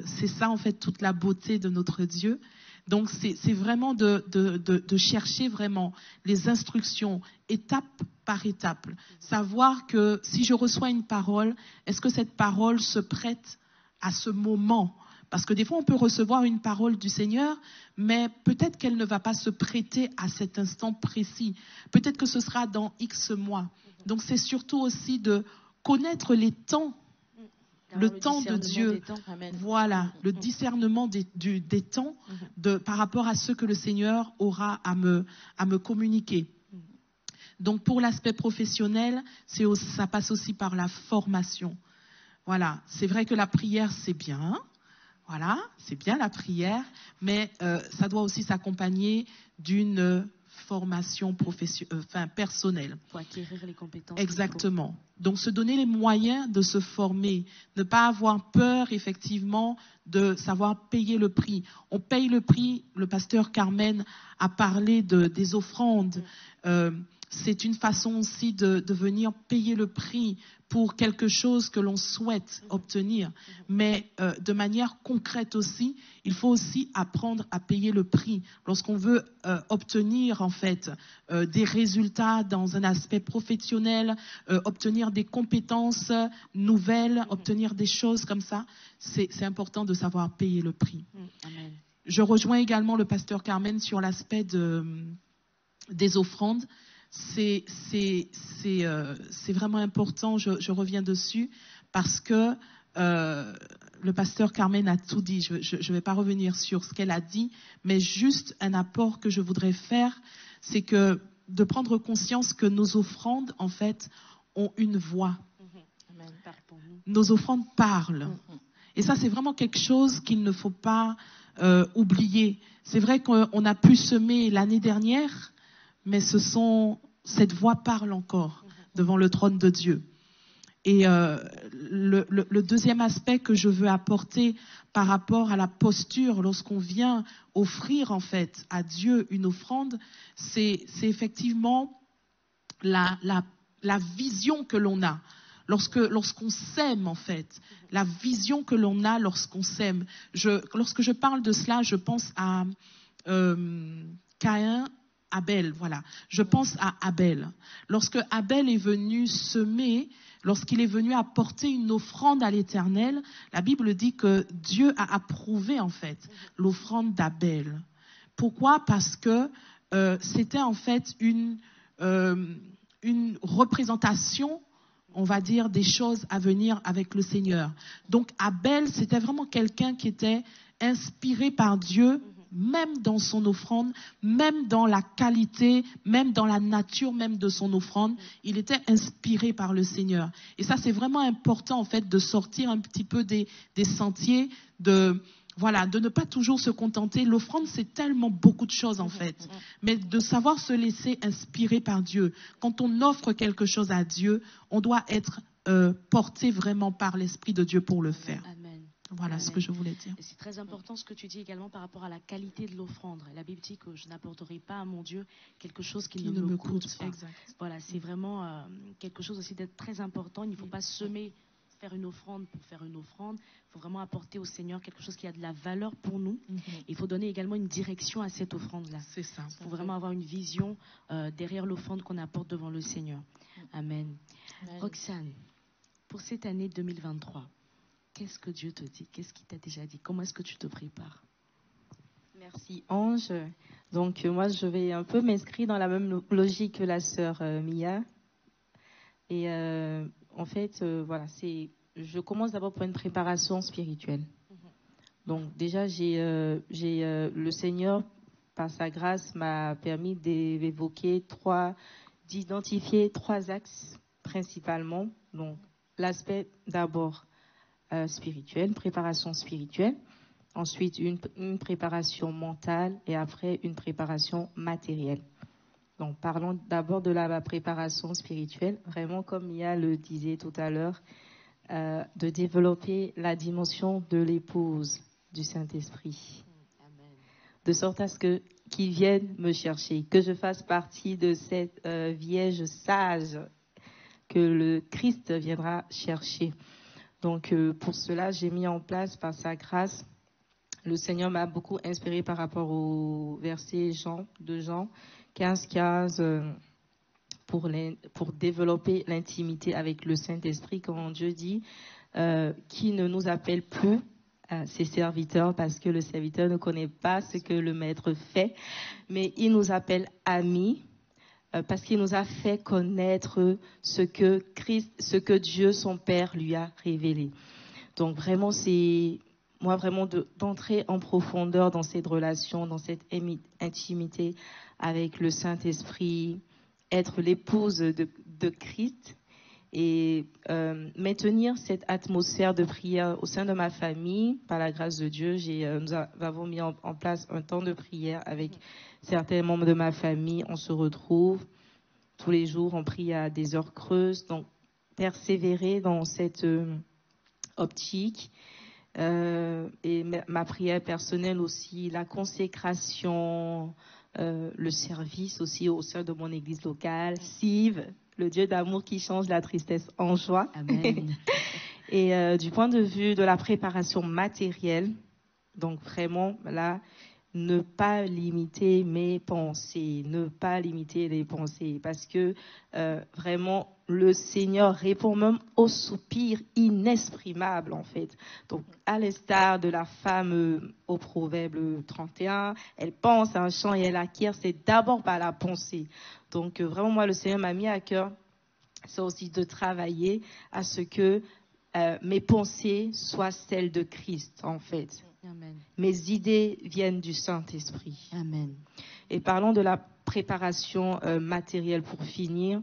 Speaker 3: c'est ça, en fait, toute la beauté de notre Dieu. Donc, c'est vraiment de chercher vraiment les instructions étape par étape. Savoir que si je reçois une parole, est-ce que cette parole se prête à ce moment? Parce que des fois, on peut recevoir une parole du Seigneur, mais peut-être qu'elle ne va pas se prêter à cet instant précis. Peut-être que ce sera dans X mois. Donc, c'est surtout aussi de connaître les temps le temps de Dieu. Voilà, le discernement des temps par rapport à ce que le Seigneur aura à me communiquer. Donc pour l'aspect professionnel, ça passe aussi par la formation. Voilà, c'est vrai que la prière, c'est bien. Voilà, c'est bien la prière, mais ça doit aussi s'accompagner d'une formation personnelle.
Speaker 1: Pour acquérir les compétences.
Speaker 3: Exactement. Donc, se donner les moyens de se former, ne pas avoir peur, effectivement, de savoir payer le prix. On paye le prix. Le pasteur Carmen a parlé des offrandes. C'est une façon aussi de venir payer le prix pour quelque chose que l'on souhaite obtenir. Mais de manière concrète aussi, il faut aussi apprendre à payer le prix. Lorsqu'on veut obtenir en fait des résultats dans un aspect professionnel, obtenir des compétences nouvelles, obtenir des choses comme ça, c'est important de savoir payer le prix.
Speaker 1: Amen.
Speaker 3: Je rejoins également le pasteur Carmen sur l'aspect des offrandes. C'est vraiment important, je reviens dessus, parce que le pasteur Carmen a tout dit. Je ne vais pas revenir sur ce qu'elle a dit, mais juste un apport que je voudrais faire, c'est que de prendre conscience que nos offrandes, en fait, ont une voix. Nos offrandes parlent. Et ça, c'est vraiment quelque chose qu'il ne faut pas oublier. C'est vrai qu'on a pu semer l'année dernière, mais cette voix parle encore devant le trône de Dieu. Et le deuxième aspect que je veux apporter par rapport à la posture lorsqu'on vient offrir en fait à Dieu une offrande, c'est effectivement la vision que l'on a lorsqu'on sème en fait, la vision que l'on a lorsqu'on sème. Lorsque je parle de cela, je pense à Caïn. Abel, voilà. Je pense à Abel. Lorsque Abel est venu semer, lorsqu'il est venu apporter une offrande à l'Éternel, la Bible dit que Dieu a approuvé en fait l'offrande d'Abel. Pourquoi ? Parce que c'était en fait une représentation, on va dire, des choses à venir avec le Seigneur. Donc Abel, c'était vraiment quelqu'un qui était inspiré par Dieu, même dans son offrande, même dans la qualité, même dans la nature même de son offrande, il était inspiré par le Seigneur. Et ça, c'est vraiment important en fait de sortir un petit peu des sentiers, de ne pas toujours se contenter. L'offrande, c'est tellement beaucoup de choses en fait, mais de savoir se laisser inspirer par Dieu. Quand on offre quelque chose à Dieu, on doit être porté vraiment par l'Esprit de Dieu pour le faire.
Speaker 1: Amen.
Speaker 3: Voilà
Speaker 1: Amen.
Speaker 3: Ce que je voulais dire.
Speaker 1: Et c'est très important ce que tu dis également par rapport à la qualité de l'offrande. La Bible dit que je n'apporterai pas à mon Dieu quelque chose qui ne me coûte pas.
Speaker 3: Exact.
Speaker 1: Voilà, c'est vraiment quelque chose aussi d'être très important. Il ne faut pas faire une offrande pour faire une offrande. Il faut vraiment apporter au Seigneur quelque chose qui a de la valeur pour nous. Il faut donner également une direction à cette offrande-là.
Speaker 3: C'est ça.
Speaker 1: Il faut vraiment avoir une vision derrière l'offrande qu'on apporte devant le Seigneur. Amen. Roxane, pour cette année 2023, qu'est-ce que Dieu te dit? Qu'est-ce qu'il t'a déjà dit? Comment est-ce que tu te prépares?
Speaker 4: Merci Ange. Donc moi je vais un peu m'inscrire dans la même logique que la sœur Mia. Et en fait voilà, je commence d'abord par une préparation spirituelle. Donc déjà le Seigneur par sa grâce m'a permis d'identifier trois axes principalement. Donc l'aspect d'abord spirituelle, préparation spirituelle, ensuite une préparation mentale et après une préparation matérielle. Donc parlons d'abord de la préparation spirituelle, vraiment comme Mia le disait tout à l'heure, de développer la dimension de l'épouse du Saint-Esprit, de sorte à ce qu'il vienne me chercher, que je fasse partie de cette Vierge sage que le Christ viendra chercher. Donc, pour cela, j'ai mis en place, par sa grâce, le Seigneur m'a beaucoup inspiré par rapport au verset de Jean 15:15, pour développer l'intimité avec le Saint-Esprit, quand Dieu dit qui ne nous appelle plus ses serviteurs, parce que le serviteur ne connaît pas ce que le Maître fait, mais il nous appelle amis, parce qu'il nous a fait connaître ce que Dieu, son Père, lui a révélé. Donc vraiment, c'est moi vraiment d'entrer en profondeur dans cette relation, dans cette intimité avec le Saint-Esprit, être l'épouse de Christ et maintenir cette atmosphère de prière au sein de ma famille. Par la grâce de Dieu, nous avons mis en place un temps de prière avec certains membres de ma famille. On se retrouve tous les jours, on prie à des heures creuses. Donc, persévérer dans cette optique. Et ma prière personnelle aussi, la consécration, le service aussi au sein de mon église locale, Sive, le Dieu d'amour qui change la tristesse en joie.
Speaker 1: Amen.
Speaker 4: Et du point de vue de la préparation matérielle, donc vraiment là, ne pas limiter mes pensées, parce que vraiment le Seigneur répond même aux soupirs inexprimables en fait. Donc à l'instar de la femme au Proverbe 31, elle pense à un chant et elle acquiert, c'est d'abord par la pensée. Donc vraiment moi le Seigneur m'a mis à cœur, c'est aussi de travailler à ce que mes pensées soient celles de Christ en fait.
Speaker 1: Amen.
Speaker 4: Mes idées viennent du Saint-Esprit.
Speaker 1: Amen.
Speaker 4: Et parlons de la préparation matérielle pour finir,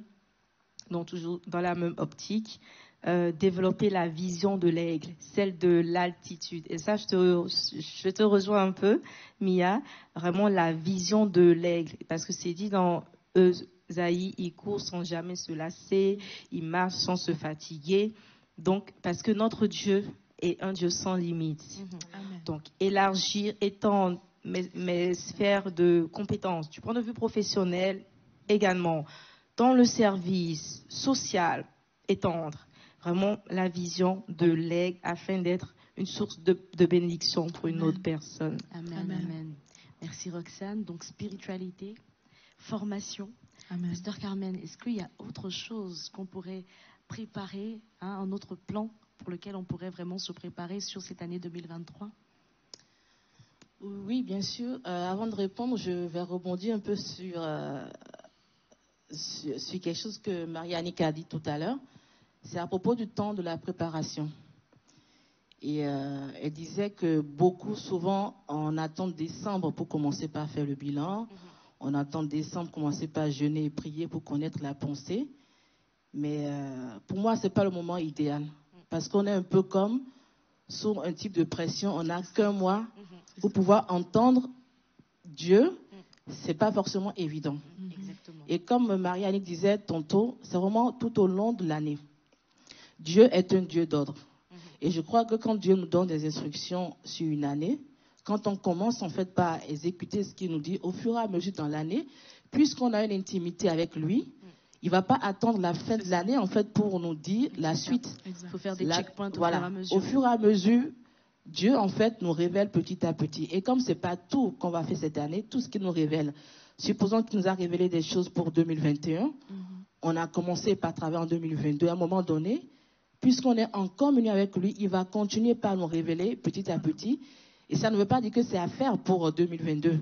Speaker 4: donc toujours dans la même optique, développer la vision de l'aigle, celle de l'altitude. Et ça, je te rejoins un peu, Mia, vraiment la vision de l'aigle, parce que c'est dit dans Esaïe, il court sans jamais se lasser, il marche sans se fatiguer. Donc, parce que notre Dieu est un Dieu sans limite. Donc, élargir, étendre mes sphères de compétences, du point de vue professionnel également, dans le service social, étendre vraiment la vision de l'aigle afin d'être une source de bénédiction pour une autre personne.
Speaker 1: Amen. Amen. Merci Roxane. Donc, spiritualité, formation.
Speaker 3: Amen.
Speaker 1: Pasteur Carmen, est-ce qu'il y a autre chose qu'on pourrait préparer, un autre plan pour lequel on pourrait vraiment se préparer sur cette année 2023?
Speaker 2: Oui, bien sûr. Avant de répondre, je vais rebondir un peu sur quelque chose que Marie-Annick a dit tout à l'heure. C'est à propos du temps de la préparation. Et elle disait que beaucoup, souvent, on attend décembre pour commencer par faire le bilan. On attend décembre pour commencer par jeûner et prier pour connaître la pensée. Mais pour moi, ce n'est pas le moment idéal. Parce qu'on est un peu comme sous un type de pression. On n'a qu'un mois pour pouvoir entendre Dieu. Ce n'est pas forcément évident.
Speaker 1: Exactement.
Speaker 2: Et comme Marie-Annick disait tantôt, c'est vraiment tout au long de l'année. Dieu est un Dieu d'ordre. Et je crois que quand Dieu nous donne des instructions sur une année, quand on commence en fait par exécuter ce qu'il nous dit au fur et à mesure dans l'année, puisqu'on a une intimité avec lui, il ne va pas attendre la fin de l'année en fait pour nous dire la suite.
Speaker 1: Il faut faire des checkpoints au fur et à mesure.
Speaker 2: Au fur et à mesure, Dieu en fait nous révèle petit à petit. Et comme ce n'est pas tout qu'on va faire cette année, tout ce qu'il nous révèle, supposons qu'il nous a révélé des choses pour 2021, on a commencé par travailler en 2022. À un moment donné, puisqu'on est en communion avec lui, il va continuer par nous révéler petit à petit. Et ça ne veut pas dire que c'est à faire pour 2022.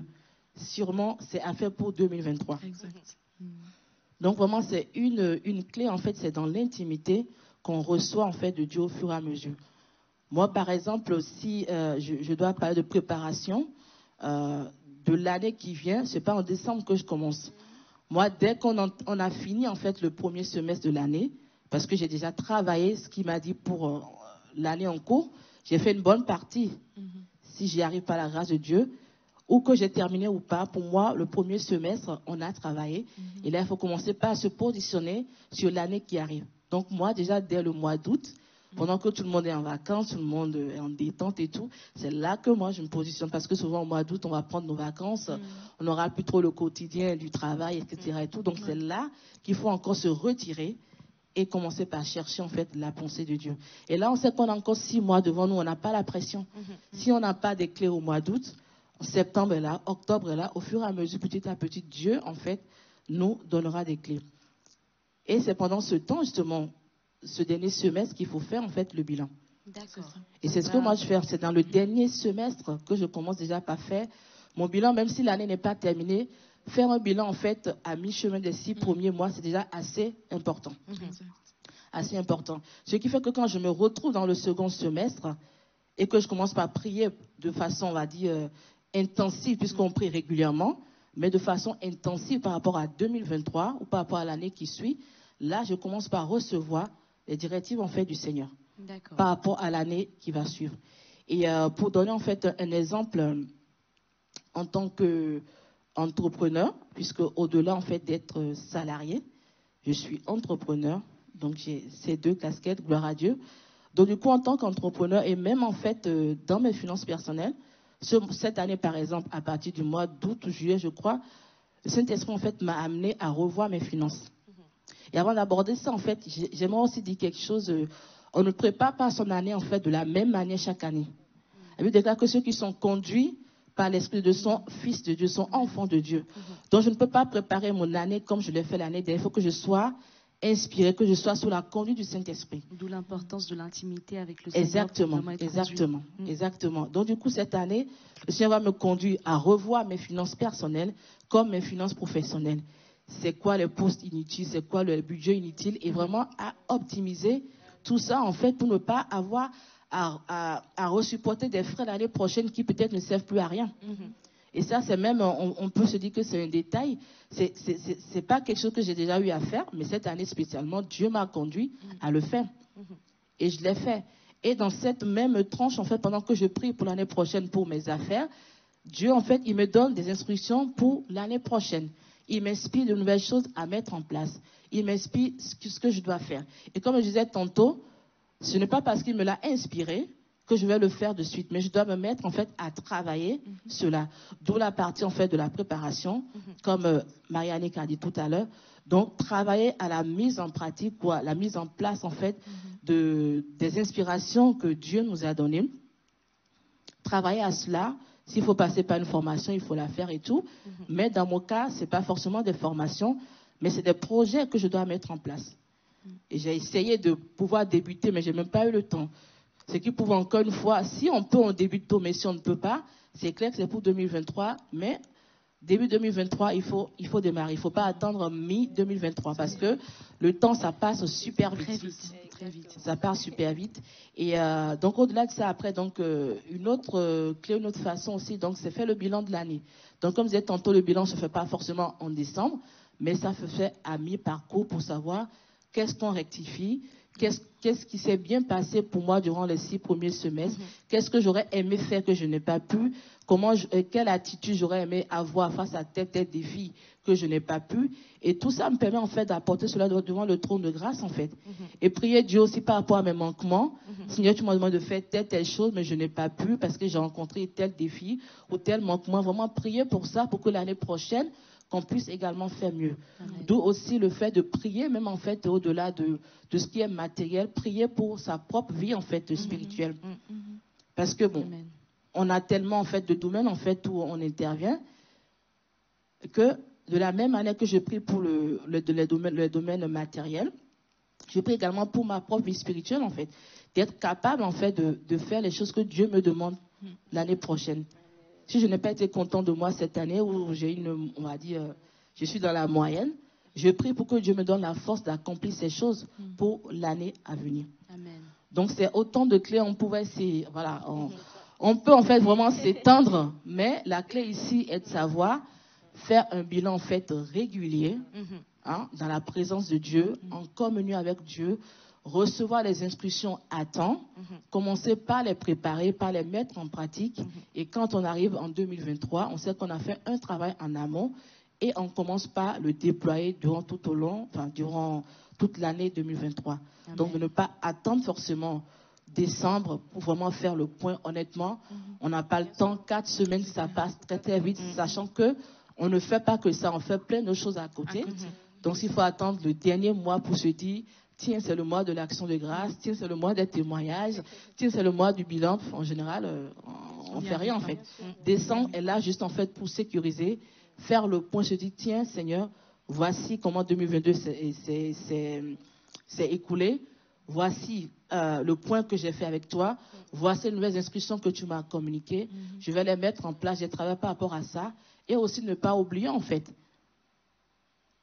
Speaker 2: Sûrement, c'est à faire pour 2023.
Speaker 3: Exact.
Speaker 2: Donc vraiment, c'est une clé, en fait, c'est dans l'intimité qu'on reçoit, en fait, de Dieu au fur et à mesure. Moi, par exemple, si je dois parler de préparation de l'année qui vient, ce n'est pas en décembre que je commence. Moi, dès qu'on a fini, en fait, le premier semestre de l'année, parce que j'ai déjà travaillé ce qu'il m'a dit pour l'année en cours, j'ai fait une bonne partie. Si j'y arrive par la grâce de Dieu, ou que j'ai terminé ou pas, pour moi, le premier semestre, on a travaillé. Et là, il faut commencer par se positionner sur l'année qui arrive. Donc moi, déjà, dès le mois d'août, pendant que tout le monde est en vacances, tout le monde est en détente et tout, c'est là que moi, je me positionne. Parce que souvent, au mois d'août, on va prendre nos vacances, on n'aura plus trop le quotidien du travail, etc. Et tout. Donc c'est là qu'il faut encore se retirer et commencer par chercher, en fait, la pensée de Dieu. Et là, on sait qu'on a encore 6 mois devant nous, on n'a pas la pression. Si on n'a pas des clés au mois d'août, septembre est là, octobre est là, au fur et à mesure, petit à petit, Dieu, en fait, nous donnera des clés. Et c'est pendant ce temps, justement, ce dernier semestre qu'il faut faire, en fait, le bilan.
Speaker 1: D'accord.
Speaker 2: Et c'est ce que moi je fais. C'est dans le dernier semestre que je commence déjà par faire mon bilan, même si l'année n'est pas terminée. Faire un bilan, en fait, à mi-chemin des 6 premiers mois, c'est déjà assez important. assez important. Ce qui fait que quand je me retrouve dans le second semestre et que je commence par prier de façon, on va dire, intensive, puisqu'on prie régulièrement, mais de façon intensive par rapport à 2023 ou par rapport à l'année qui suit, là, je commence par recevoir les directives, en fait, du Seigneur par rapport à l'année qui va suivre. Et pour donner, en fait, un exemple, en tant qu'entrepreneur, puisque au-delà, en fait, d'être salarié, je suis entrepreneur, donc j'ai ces deux casquettes, gloire à Dieu. Donc, du coup, en tant qu'entrepreneur, et même, en fait, dans mes finances personnelles, cette année, par exemple, à partir du mois d'août ou juillet, je crois, le Saint-Esprit, en fait, m'a amené à revoir mes finances. Et avant d'aborder ça, en fait, j'aimerais aussi dire quelque chose. On ne prépare pas son année, en fait, de la même manière chaque année. La Bible déclare que ceux qui sont conduits par l'Esprit de Dieu sont fils de Dieu, sont enfants de Dieu. Donc, je ne peux pas préparer mon année comme je l'ai fait l'année dernière. Il faut que je sois inspiré, que je sois sous la conduite du Saint-Esprit.
Speaker 1: D'où l'importance de l'intimité avec le Seigneur.
Speaker 2: Exactement. Donc, du coup, cette année, le Seigneur va me conduire à revoir mes finances personnelles comme mes finances professionnelles. C'est quoi les postes inutiles, c'est quoi le budget inutile, et vraiment à optimiser tout ça, en fait, pour ne pas avoir à resupporter des frais l'année prochaine qui peut-être ne servent plus à rien. Et ça, c'est même, on peut se dire que c'est un détail. C'est pas quelque chose que j'ai déjà eu à faire, mais cette année spécialement, Dieu m'a conduit à le faire. Et je l'ai fait. Et dans cette même tranche, en fait, pendant que je prie pour l'année prochaine pour mes affaires, Dieu, en fait, il me donne des instructions pour l'année prochaine. Il m'inspire de nouvelles choses à mettre en place. Il m'inspire ce que je dois faire. Et comme je disais tantôt, ce n'est pas parce qu'il me l'a inspiré que je vais le faire de suite, mais je dois me mettre, en fait, à travailler cela. D'où la partie, en fait, de la préparation, comme Marie-Annick a dit tout à l'heure. Donc, travailler à la mise en pratique, ou à la mise en place, en fait, des inspirations que Dieu nous a données. Travailler à cela. S'il faut passer par une formation, il faut la faire et tout. Mais dans mon cas, ce n'est pas forcément des formations, mais c'est des projets que je dois mettre en place. Et j'ai essayé de pouvoir débuter, mais je n'ai même pas eu le temps. Ce qui prouve encore une fois, si on peut, on débute tôt, mais si on ne peut pas, c'est clair que c'est pour 2023, mais début 2023, il faut démarrer. Il ne faut pas attendre mi-2023 parce que le temps, ça passe super vite.
Speaker 1: Très vite.
Speaker 2: Ça part super vite. Et donc, au-delà de ça, après, donc, une autre clé, une autre façon aussi, donc, c'est faire le bilan de l'année. Donc, comme je disais tantôt, le bilan ne se fait pas forcément en décembre, mais ça se fait à mi-parcours pour savoir qu'est-ce qu'on rectifie, qu'est-ce qui s'est bien passé pour moi durant les 6 premiers semestres, qu'est-ce que j'aurais aimé faire que je n'ai pas pu, quelle attitude j'aurais aimé avoir face à tel défi que je n'ai pas pu. Et tout ça me permet en fait d'apporter cela devant le trône de grâce en fait. Et prier Dieu aussi par rapport à mes manquements. Seigneur, tu m'as demandé de faire telle chose, mais je n'ai pas pu parce que j'ai rencontré tel défi ou tel manquement. Vraiment prier pour ça, pour que l'année prochaine, qu'on puisse également faire mieux. D'où aussi le fait de prier, même en fait, au-delà de ce qui est matériel, prier pour sa propre vie en fait spirituelle. Parce que bon, on a tellement en fait de domaines en fait où on intervient que de la même manière que je prie pour le domaine matériel, je prie également pour ma propre vie spirituelle en fait, d'être capable en fait de faire les choses que Dieu me demande l'année prochaine. Si je n'ai pas été content de moi cette année, où j'ai on va dire, je suis dans la moyenne, je prie pour que Dieu me donne la force d'accomplir ces choses pour l'année à venir.
Speaker 1: Amen.
Speaker 2: Donc c'est autant de clés, on pouvait on peut en fait vraiment s'étendre, mais la clé ici est de savoir faire un bilan en fait régulier, dans la présence de Dieu, en communion avec Dieu, recevoir les instructions à temps, commencer par les préparer, par les mettre en pratique. Et quand on arrive en 2023, on sait qu'on a fait un travail en amont et on commence par le déployer durant toute l'année 2023. Amen. Donc, de ne pas attendre forcément décembre pour vraiment faire le point. Honnêtement, on n'a pas le temps. 4 semaines, ça passe très très vite, sachant que on ne fait pas que ça, on fait plein de choses à côté. Donc, s'il faut attendre le dernier mois pour se dire, tiens, c'est le mois de l'action de grâce, tiens, c'est le mois des témoignages, tiens, c'est le mois du bilan. En général, on ne fait rien en fait. Décembre est là juste en fait pour sécuriser, faire le point, se dire, tiens, Seigneur, voici comment 2022 s'est écoulé, voici le point que j'ai fait avec toi, voici les nouvelles instructions que tu m'as communiquées, je vais les mettre en place, j'ai travaillé par rapport à ça, et aussi ne pas oublier en fait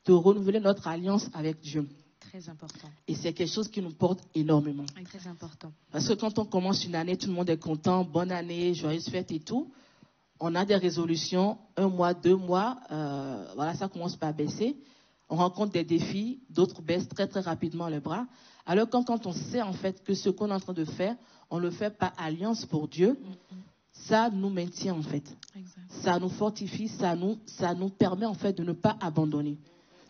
Speaker 2: de renouveler notre alliance avec Dieu.
Speaker 1: Très important.
Speaker 2: Et c'est quelque chose qui nous porte énormément.
Speaker 1: Très important.
Speaker 2: Parce que quand on commence une année, tout le monde est content, bonne année, joyeuse fête et tout. On a des résolutions, 1 mois, 2 mois, voilà, ça commence par baisser. On rencontre des défis, d'autres baissent très très rapidement les bras. Alors quand on sait en fait que ce qu'on est en train de faire, on le fait par alliance pour Dieu, ça nous maintient en fait.
Speaker 3: Exact.
Speaker 2: Ça nous fortifie, ça nous permet en fait de ne pas abandonner.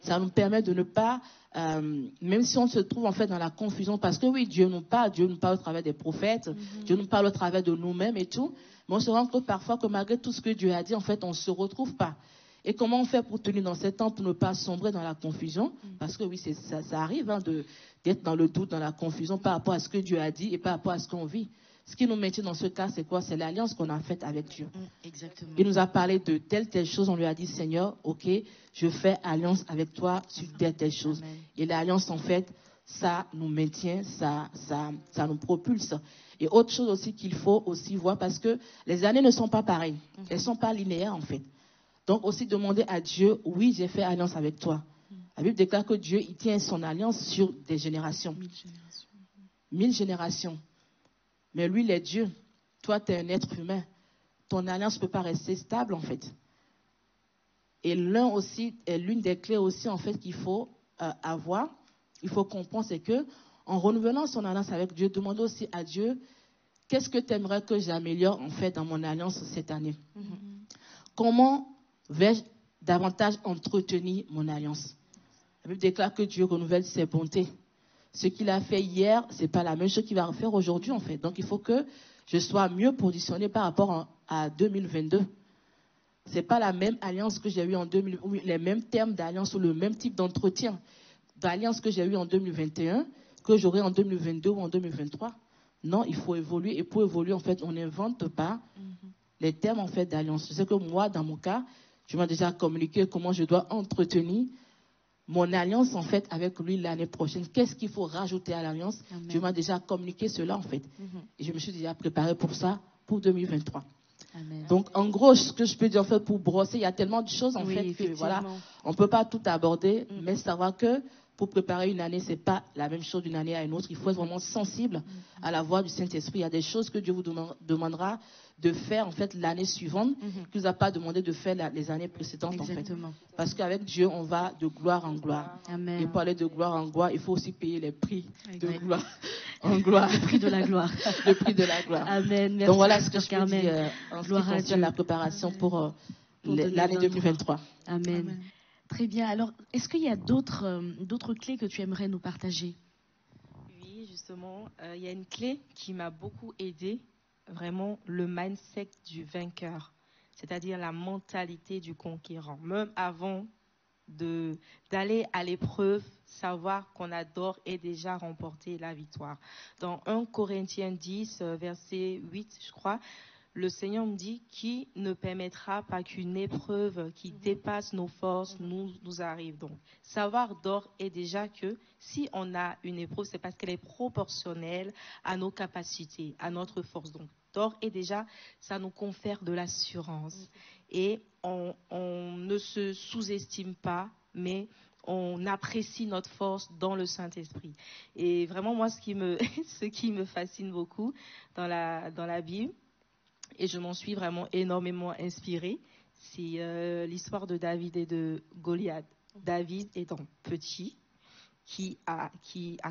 Speaker 2: Ça nous permet de ne pas, même si on se trouve en fait dans la confusion, parce que oui, Dieu nous parle au travers des prophètes, Dieu nous parle au travers de nous-mêmes et tout, mais on se rend compte parfois que malgré tout ce que Dieu a dit, en fait, on ne se retrouve pas. Et comment on fait pour tenir dans ces temps pour ne pas sombrer dans la confusion? Parce que oui, ça arrive d'être dans le doute, dans la confusion par rapport à ce que Dieu a dit et par rapport à ce qu'on vit. Ce qui nous maintient dans ce cas, c'est quoi? C'est l'alliance qu'on a faite avec Dieu.
Speaker 1: Exactement.
Speaker 2: Il nous a parlé de telle chose. On lui a dit, Seigneur, ok, je fais alliance avec toi sur telle chose.
Speaker 1: Amen.
Speaker 2: Et l'alliance, en fait, ça nous maintient, ça nous propulse. Et autre chose aussi qu'il faut aussi voir, parce que les années ne sont pas pareilles. Elles ne sont pas linéaires, en fait. Donc aussi demander à Dieu, oui, j'ai fait alliance avec toi. La Bible déclare que Dieu, il tient son alliance sur des générations.
Speaker 3: 1000 générations.
Speaker 2: 1000 générations. Mais lui, il est Dieu. Toi, tu es un être humain. Ton alliance ne peut pas rester stable, en fait. Et l'une des clés aussi, en fait, qu'il faut avoir, il faut comprendre, c'est que en renouvelant son alliance avec Dieu, demandez aussi à Dieu, qu'est-ce que tu aimerais que j'améliore, en fait, dans mon alliance cette année? Comment vais-je davantage entretenir mon alliance? La Bible déclare que Dieu renouvelle ses bontés. Ce qu'il a fait hier, ce n'est pas la même chose qu'il va faire aujourd'hui, en fait. Donc, il faut que je sois mieux positionné par rapport à 2022. Ce n'est pas la même alliance que j'ai eue en 2000, ou les mêmes termes d'alliance ou le même type d'entretien d'alliance que j'ai eu en 2021 que j'aurai en 2022 ou en 2023. Non, il faut évoluer. Et pour évoluer, en fait, on n'invente pas les termes, en fait, d'alliance. Je sais que moi, dans mon cas, je m'ai déjà communiqué comment je dois entretenir mon alliance, en fait, avec lui l'année prochaine. Qu'est-ce qu'il faut rajouter à l'alliance? Je m'ai déjà communiqué cela, en fait. Et je me suis déjà préparé pour ça, pour 2023.
Speaker 1: Amen.
Speaker 2: Donc, en gros, ce que je peux dire, en fait, pour brosser, il y a tellement de choses, en
Speaker 1: Oui,
Speaker 2: fait, que,
Speaker 1: effectivement.
Speaker 2: voilà, on ne peut pas tout aborder, mais savoir que pour préparer une année, ce n'est pas la même chose d'une année à une autre. Il faut être vraiment sensible à la voix du Saint-Esprit. Il y a des choses que Dieu vous demandera de faire, en fait, l'année suivante, qu'il ne vous a pas demandé de faire les années précédentes, en fait.
Speaker 1: Exactement.
Speaker 2: Parce qu'avec Dieu, on va de gloire en gloire.
Speaker 1: Amen.
Speaker 2: Et pour aller de gloire en gloire, il faut aussi payer les prix de
Speaker 1: Exact.
Speaker 2: gloire en gloire.
Speaker 1: Le prix de la gloire.
Speaker 2: Le prix de la gloire.
Speaker 1: Amen. Merci,
Speaker 2: Donc voilà ce que
Speaker 1: Pasteur
Speaker 2: je peux
Speaker 1: Carmen.
Speaker 2: dire en ce qui
Speaker 1: Gloire à
Speaker 2: concerne
Speaker 1: Dieu.
Speaker 2: la préparation pour
Speaker 1: Pour
Speaker 2: l'année 2023.
Speaker 1: Amen.
Speaker 3: Amen.
Speaker 1: Très bien. Alors, est-ce qu'il y a d'autres clés que tu aimerais nous partager?
Speaker 4: Oui, justement, il y a une clé qui m'a beaucoup aidée, vraiment le mindset du vainqueur, c'est-à-dire la mentalité du conquérant. Même avant d'aller à l'épreuve, savoir qu'on a d'ores et déjà remporté la victoire. Dans 1 Corinthiens 10, verset 8, je crois, le Seigneur me dit qui ne permettra pas qu'une épreuve qui dépasse nos forces nous arrive. Donc, savoir d'ores et déjà que si on a une épreuve, c'est parce qu'elle est proportionnelle à nos capacités, à notre force. Donc, d'ores et déjà, ça nous confère de l'assurance. Et on ne se sous-estime pas, mais on apprécie notre force dans le Saint-Esprit. Et vraiment, moi, ce qui me fascine beaucoup dans la Bible, et je m'en suis vraiment énormément inspirée, c'est l'histoire de David et de Goliath. David étant petit, qui a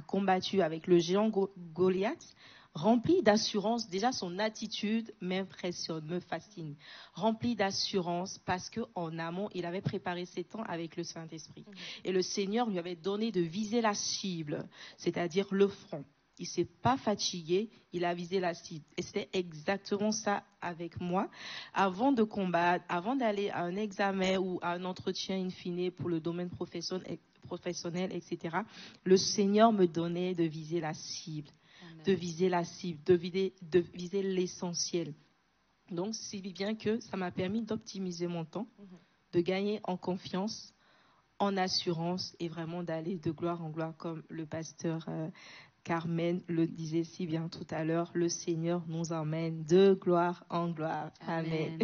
Speaker 4: combattu avec le géant Goliath, rempli d'assurance. Déjà, son attitude m'impressionne, me fascine. Rempli d'assurance parce qu'en amont, il avait préparé ses temps avec le Saint-Esprit. Et le Seigneur lui avait donné de viser la cible, c'est-à-dire le front. Il ne s'est pas fatigué, il a visé la cible. Et c'était exactement ça avec moi. Avant de combattre, avant d'aller à un examen ou à un entretien in fine pour le domaine professionnel, etc., le Seigneur me donnait de viser la cible. Amen. De viser la cible, de viser l'essentiel. Donc, c'est bien que ça m'a permis d'optimiser mon temps, de gagner en confiance, en assurance et vraiment d'aller de gloire en gloire, comme le pasteur Carmen le disait si bien tout à l'heure. Le Seigneur nous emmène de gloire en gloire. Amen.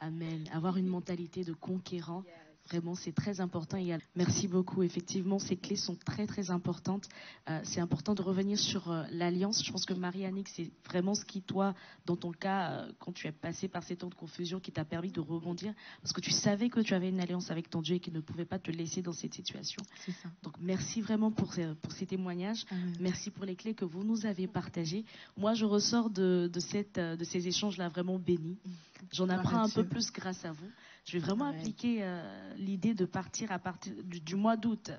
Speaker 1: Amen. Avoir une mentalité de conquérant, Vraiment, c'est très important. Et merci beaucoup. Effectivement, ces clés sont très, très importantes. C'est important de revenir sur l'alliance. Je pense que Marie-Annick, c'est vraiment ce qui, toi, dans ton cas, quand tu es passé par ces temps de confusion, qui t'a permis de rebondir, parce que tu savais que tu avais une alliance avec ton Dieu et qu'il ne pouvait pas te laisser dans cette situation.
Speaker 3: C'est ça.
Speaker 1: Donc, merci vraiment pour ces témoignages.
Speaker 3: Amen.
Speaker 1: Merci pour les clés que vous nous avez partagées. Moi, je ressors de ces échanges-là vraiment bénis. J'en apprends un peu plus grâce à vous. Je vais vraiment appliquer l'idée de partir à partir du mois d'août.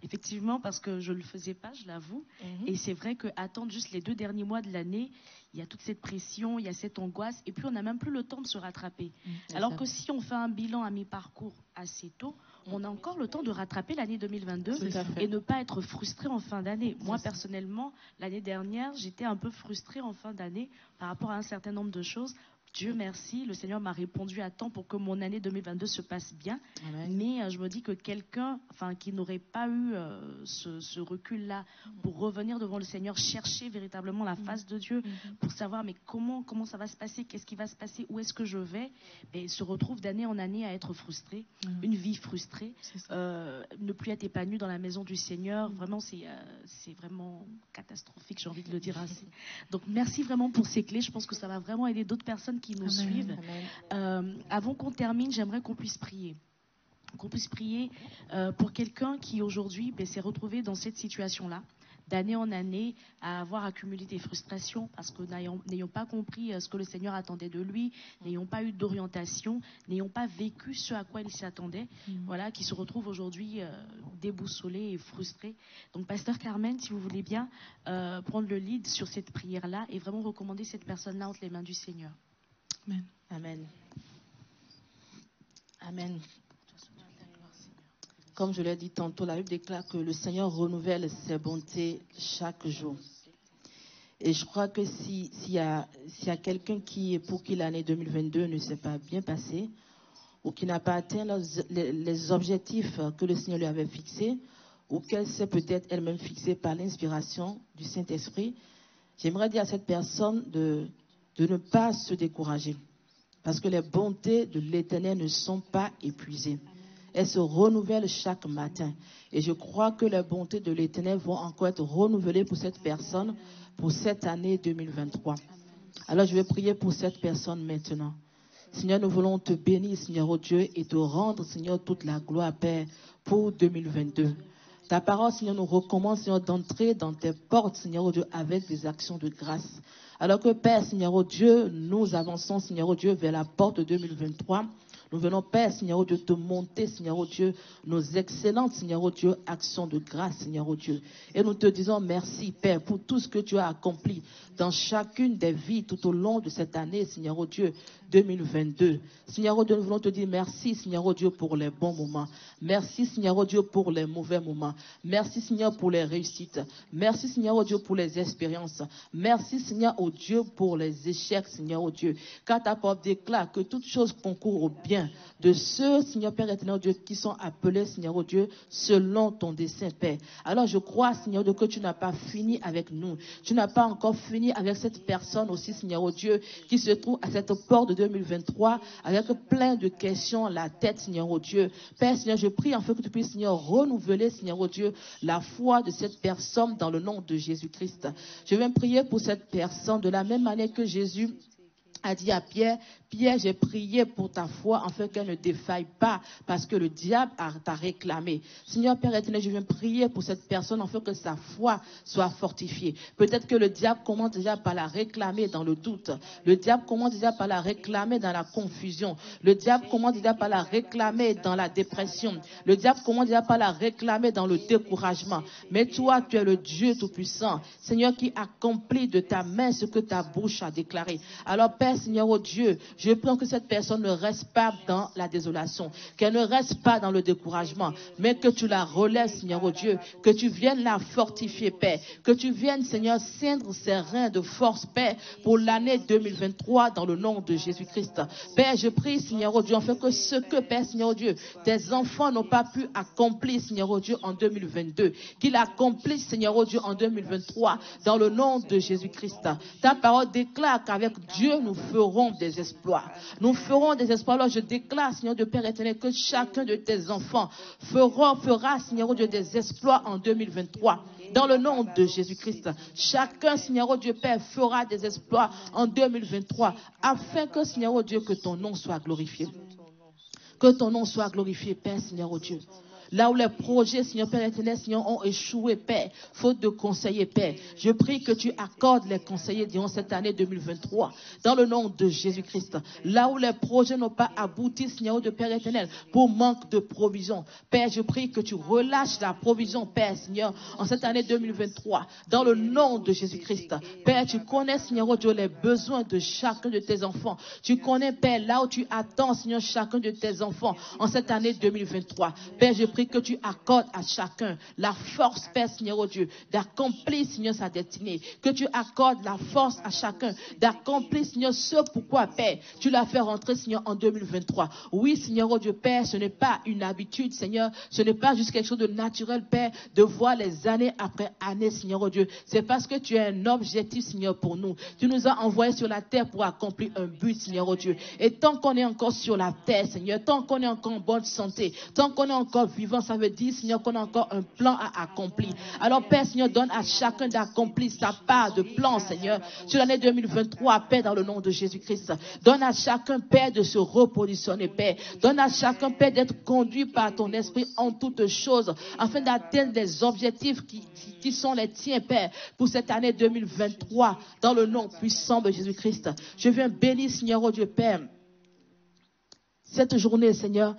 Speaker 1: Effectivement, parce que je ne le faisais pas, je l'avoue. Et c'est vrai qu'attendre juste les 2 derniers mois de l'année, il y a toute cette pression, il y a cette angoisse. Et puis, on n'a même plus le temps de se rattraper. Alors que si on fait un bilan à mi-parcours assez tôt, on a encore le temps de rattraper l'année 2022 et ne pas être frustré en fin d'année. Moi, personnellement, l'année dernière, j'étais un peu frustrée en fin d'année par rapport à un certain nombre de choses. Dieu merci, le Seigneur m'a répondu à temps pour que mon année 2022 se passe bien. Amen. Mais je me dis que quelqu'un qui n'aurait pas eu ce recul-là pour revenir devant le Seigneur, chercher véritablement la face de Dieu pour savoir mais comment ça va se passer, qu'est-ce qui va se passer, où est-ce que je vais, et se retrouve d'année en année à être frustré, une vie frustrée, ne plus être épanoui dans la maison du Seigneur. Vraiment, c'est vraiment catastrophique, j'ai envie de le dire ainsi. Donc merci vraiment pour ces clés. Je pense que ça va vraiment aider d'autres personnes qui nous suivent. Avant qu'on termine, j'aimerais qu'on puisse prier. Qu'on puisse prier pour quelqu'un qui aujourd'hui s'est retrouvé dans cette situation-là, d'année en année, à avoir accumulé des frustrations parce que n'ayant pas compris ce que le Seigneur attendait de lui, n'ayant pas eu d'orientation, n'ayant pas vécu ce à quoi il s'attendait, voilà, qui se retrouve aujourd'hui déboussolé et frustré. Donc, Pasteur Carmen, si vous voulez bien prendre le lead sur cette prière-là et vraiment recommander cette personne-là entre les mains du Seigneur.
Speaker 3: Amen.
Speaker 2: Amen. Amen. Comme je l'ai dit tantôt, la Bible déclare que le Seigneur renouvelle ses bontés chaque jour. Et je crois que s'il y a quelqu'un pour qui l'année 2022 ne s'est pas bien passée, ou qui n'a pas atteint les objectifs que le Seigneur lui avait fixés, ou qu'elle s'est peut-être elle-même fixée par l'inspiration du Saint-Esprit, j'aimerais dire à cette personne de ne pas se décourager. Parce que les bontés de l'Éternel ne sont pas épuisées. Elles se renouvellent chaque matin. Et je crois que les bontés de l'Éternel vont encore être renouvelées pour cette personne, pour cette année 2023. Alors je vais prier pour cette personne maintenant. Seigneur, nous voulons te bénir, Seigneur, oh Dieu, et te rendre, Seigneur, toute la gloire, Père, pour 2022. Ta parole, Seigneur, nous recommande, Seigneur, d'entrer dans tes portes, Seigneur, oh Dieu, avec des actions de grâce. Alors que, Père, Seigneur, oh Dieu, nous avançons, Seigneur, oh Dieu, vers la porte 2023. Nous venons, Père, Seigneur, oh Dieu, te monter, Seigneur, oh Dieu, nos excellentes, Seigneur, oh Dieu, actions de grâce, Seigneur, oh Dieu. Et nous te disons merci, Père, pour tout ce que tu as accompli dans chacune des vies tout au long de cette année, Seigneur, oh Dieu, 2022. Seigneur, oh Dieu, nous voulons te dire merci, Seigneur, oh Dieu, pour les bons moments. Merci, Seigneur, oh Dieu, pour les mauvais moments. Merci, Seigneur, pour les réussites. Merci, Seigneur, oh Dieu, pour les expériences. Merci, Seigneur, oh Dieu, pour les échecs, Seigneur, oh Dieu. Car ta parole déclare que toutes choses concourent au bien de ceux, Seigneur Père éternel, oh Dieu, qui sont appelés, Seigneur, oh Dieu, selon ton dessein, Père. Alors je crois, Seigneur, Dieu, que tu n'as pas fini avec nous. Tu n'as pas encore fini avec cette personne aussi, Seigneur, oh Dieu, qui se trouve à cette porte de 2023 avec plein de questions à la tête, Seigneur, oh Dieu. Père, Seigneur, je prie en fait que tu puisses, Seigneur, renouveler, Seigneur, oh Dieu, la foi de cette personne dans le nom de Jésus-Christ. Je viens prier pour cette personne de la même manière que Jésus a dit à Pierre, Pierre, j'ai prié pour ta foi afin qu'elle ne défaille pas parce que le diable t'a réclamé. Seigneur Père éternel, je viens prier pour cette personne afin que sa foi soit fortifiée. Peut-être que le diable commence déjà par la réclamer dans le doute. Le diable commence déjà par la réclamer dans la confusion. Le diable commence déjà par la réclamer dans la dépression. Le diable commence déjà par la réclamer dans le découragement. Mais toi, tu es le Dieu Tout-Puissant. Seigneur, qui accomplit de ta main ce que ta bouche a déclaré. Alors Père, Seigneur, oh Dieu, je prie que cette personne ne reste pas dans la désolation, qu'elle ne reste pas dans le découragement, mais que tu la relèves, Seigneur, oh Dieu, que tu viennes la fortifier, Père, que tu viennes, Seigneur, ceindre ses reins de force, Père, pour l'année 2023, dans le nom de Jésus-Christ. Père, je prie, Seigneur, oh Dieu, afin que ce que, Père, Seigneur, oh Dieu, tes enfants n'ont pas pu accomplir, Seigneur, oh Dieu, en 2022, qu'ils accomplissent, Seigneur, oh Dieu, en 2023, dans le nom de Jésus-Christ. Ta parole déclare qu'avec Dieu, nous ferons des exploits. Nous ferons des exploits. Alors je déclare, Seigneur de Père éternel, que chacun de tes enfants fera, Seigneur Dieu, des exploits en 2023. Dans le nom de Jésus-Christ, chacun, Seigneur Dieu Père, fera des exploits en 2023, afin que, Seigneur Dieu, que ton nom soit glorifié. Que ton nom soit glorifié, Père, Seigneur Dieu. Là où les projets, Seigneur Père éternel, Seigneur, ont échoué, Père, faute de conseillers, Père, je prie que tu accordes les conseillers durant cette année 2023, dans le nom de Jésus-Christ. Là où les projets n'ont pas abouti, Seigneur de Père éternel, pour manque de provision, Père, je prie que tu relâches la provision, Père, Seigneur, en cette année 2023, dans le nom de Jésus-Christ. Père, tu connais, Seigneur Dieu, les besoins de chacun de tes enfants. Tu connais, Père, là où tu attends, Seigneur, chacun de tes enfants en cette année 2023. Père, je prie que tu accordes à chacun la force, Père, Seigneur Dieu, d'accomplir, Seigneur, sa destinée. Que tu accordes la force à chacun d'accomplir, Seigneur, ce pourquoi, Père, tu l'as fait rentrer, Seigneur, en 2023. Oui, Seigneur Dieu, Père, ce n'est pas une habitude, Seigneur. Ce n'est pas juste quelque chose de naturel, Père, de voir les années après années, Seigneur Dieu. C'est parce que tu as un objectif, Seigneur, pour nous. Tu nous as envoyés sur la terre pour accomplir un but, Seigneur Dieu. Et tant qu'on est encore sur la terre, Seigneur, tant qu'on est encore en bonne santé, tant qu'on est encore vivant, ça veut dire, Seigneur, qu'on a encore un plan à accomplir. Alors, Père, Seigneur, donne à chacun d'accomplir sa part de plan, Seigneur, sur l'année 2023, Père, dans le nom de Jésus-Christ. Donne à chacun, Père, de se repositionner, Père. Donne à chacun, Père, d'être conduit par ton esprit en toutes choses, afin d'atteindre les objectifs qui sont les tiens, Père, pour cette année 2023, dans le nom puissant de Jésus-Christ. Je viens bénir, Seigneur, oh Dieu, Père, cette journée, Seigneur.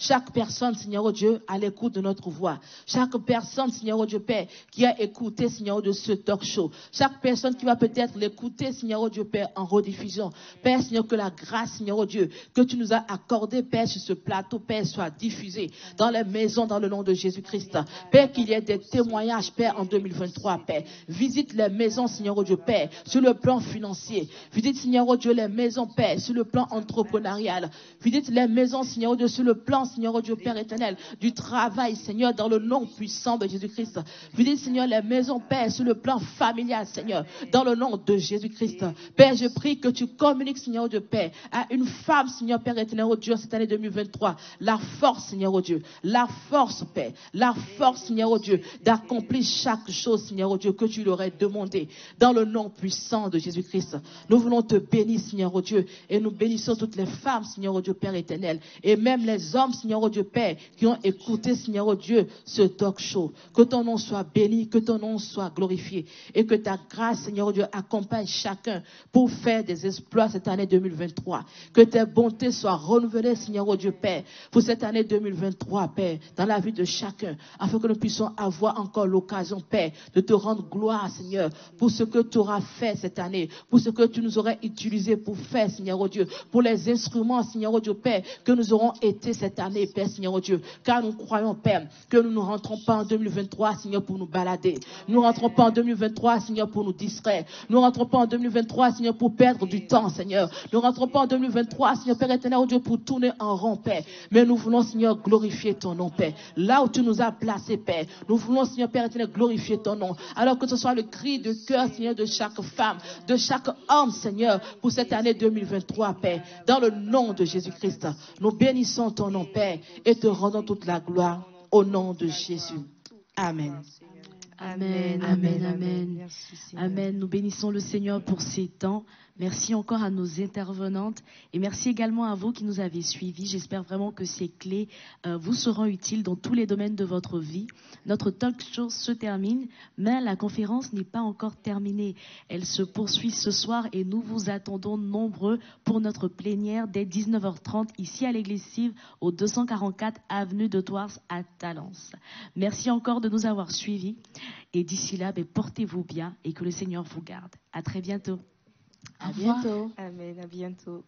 Speaker 2: Chaque personne, Seigneur oh Dieu, à l'écoute de notre voix. Chaque personne, Seigneur oh Dieu Père, qui a écouté, Seigneur oh Dieu, ce talk show. Chaque personne qui va peut-être l'écouter, Seigneur oh Dieu Père, en rediffusion. Père, Seigneur, que la grâce, Seigneur oh Dieu, que tu nous as accordée, Père, sur ce plateau, Père, soit diffusée dans les maisons, dans le nom de Jésus-Christ. Père, qu'il y ait des témoignages, Père, en 2023, Père. Visite les maisons, Seigneur oh Dieu Père, sur le plan financier. Visite, Seigneur oh Dieu, les maisons, Père, sur le plan entrepreneurial. Visite les maisons, Seigneur oh Dieu, sur le plan, Seigneur oh Dieu Père éternel, du travail, Seigneur, dans le nom puissant de Jésus-Christ. Visite, Seigneur, les maisons, Père, sur le plan familial, Seigneur, dans le nom de Jésus-Christ. Père, je prie que tu communiques, Seigneur oh Dieu Père, à une femme, Seigneur Père éternel, oh Dieu, cette année 2023, la force, Seigneur oh Dieu, la force, Père, la force, Seigneur oh Dieu, d'accomplir chaque chose, Seigneur oh Dieu, que tu l'aurais demandé, dans le nom puissant de Jésus-Christ. Nous voulons te bénir, Seigneur oh Dieu, et nous bénissons toutes les femmes, Seigneur oh Dieu Père éternel, et même les hommes, Seigneur oh Dieu Père, qui ont écouté, Seigneur oh Dieu, ce talk show. Que ton nom soit béni, que ton nom soit glorifié, et que ta grâce, Seigneur oh Dieu, accompagne chacun pour faire des exploits cette année 2023. Que tes bontés soient renouvelées, Seigneur oh Dieu Père, pour cette année 2023, Père, dans la vie de chacun, afin que nous puissions avoir encore l'occasion, Père, de te rendre gloire, Seigneur, pour ce que tu auras fait cette année, pour ce que tu nous aurais utilisé pour faire, Seigneur oh Dieu, pour les instruments, Seigneur oh Dieu Père, que nous aurons été cette année, Père, Seigneur oh Dieu, car nous croyons, Père, que nous ne rentrons pas en 2023, Seigneur, pour nous balader. Nous ne rentrons pas en 2023, Seigneur, pour nous distraire. Nous ne rentrons pas en 2023, Seigneur, pour perdre du temps, Seigneur. Nous ne rentrons pas en 2023, Seigneur, Père éternel, oh Dieu, pour tourner en rond, Père. Mais nous voulons, Seigneur, glorifier ton nom, Père. Là où tu nous as placés, Père, nous voulons, Seigneur, Père éternel, glorifier ton nom. Alors que ce soit le cri de cœur, Seigneur, de chaque femme, de chaque homme, Seigneur, pour cette année 2023, Père. Dans le nom de Jésus-Christ, nous bénissons ton nom, Père, et te rendons toute la gloire au nom de Jésus. Amen.
Speaker 1: Amen, amen, amen. Amen. Nous bénissons le Seigneur pour ces temps. Merci encore à nos intervenantes et merci également à vous qui nous avez suivis. J'espère vraiment que ces clés vous seront utiles dans tous les domaines de votre vie. Notre talk show se termine, mais la conférence n'est pas encore terminée. Elle se poursuit ce soir et nous vous attendons nombreux pour notre plénière dès 19h30 ici à l'église Cive au 244 avenue de Thouars à Talence. Merci encore de nous avoir suivis et d'ici là, portez-vous bien et que le Seigneur vous garde. À très bientôt.
Speaker 2: À bientôt.
Speaker 4: Amen, à bientôt.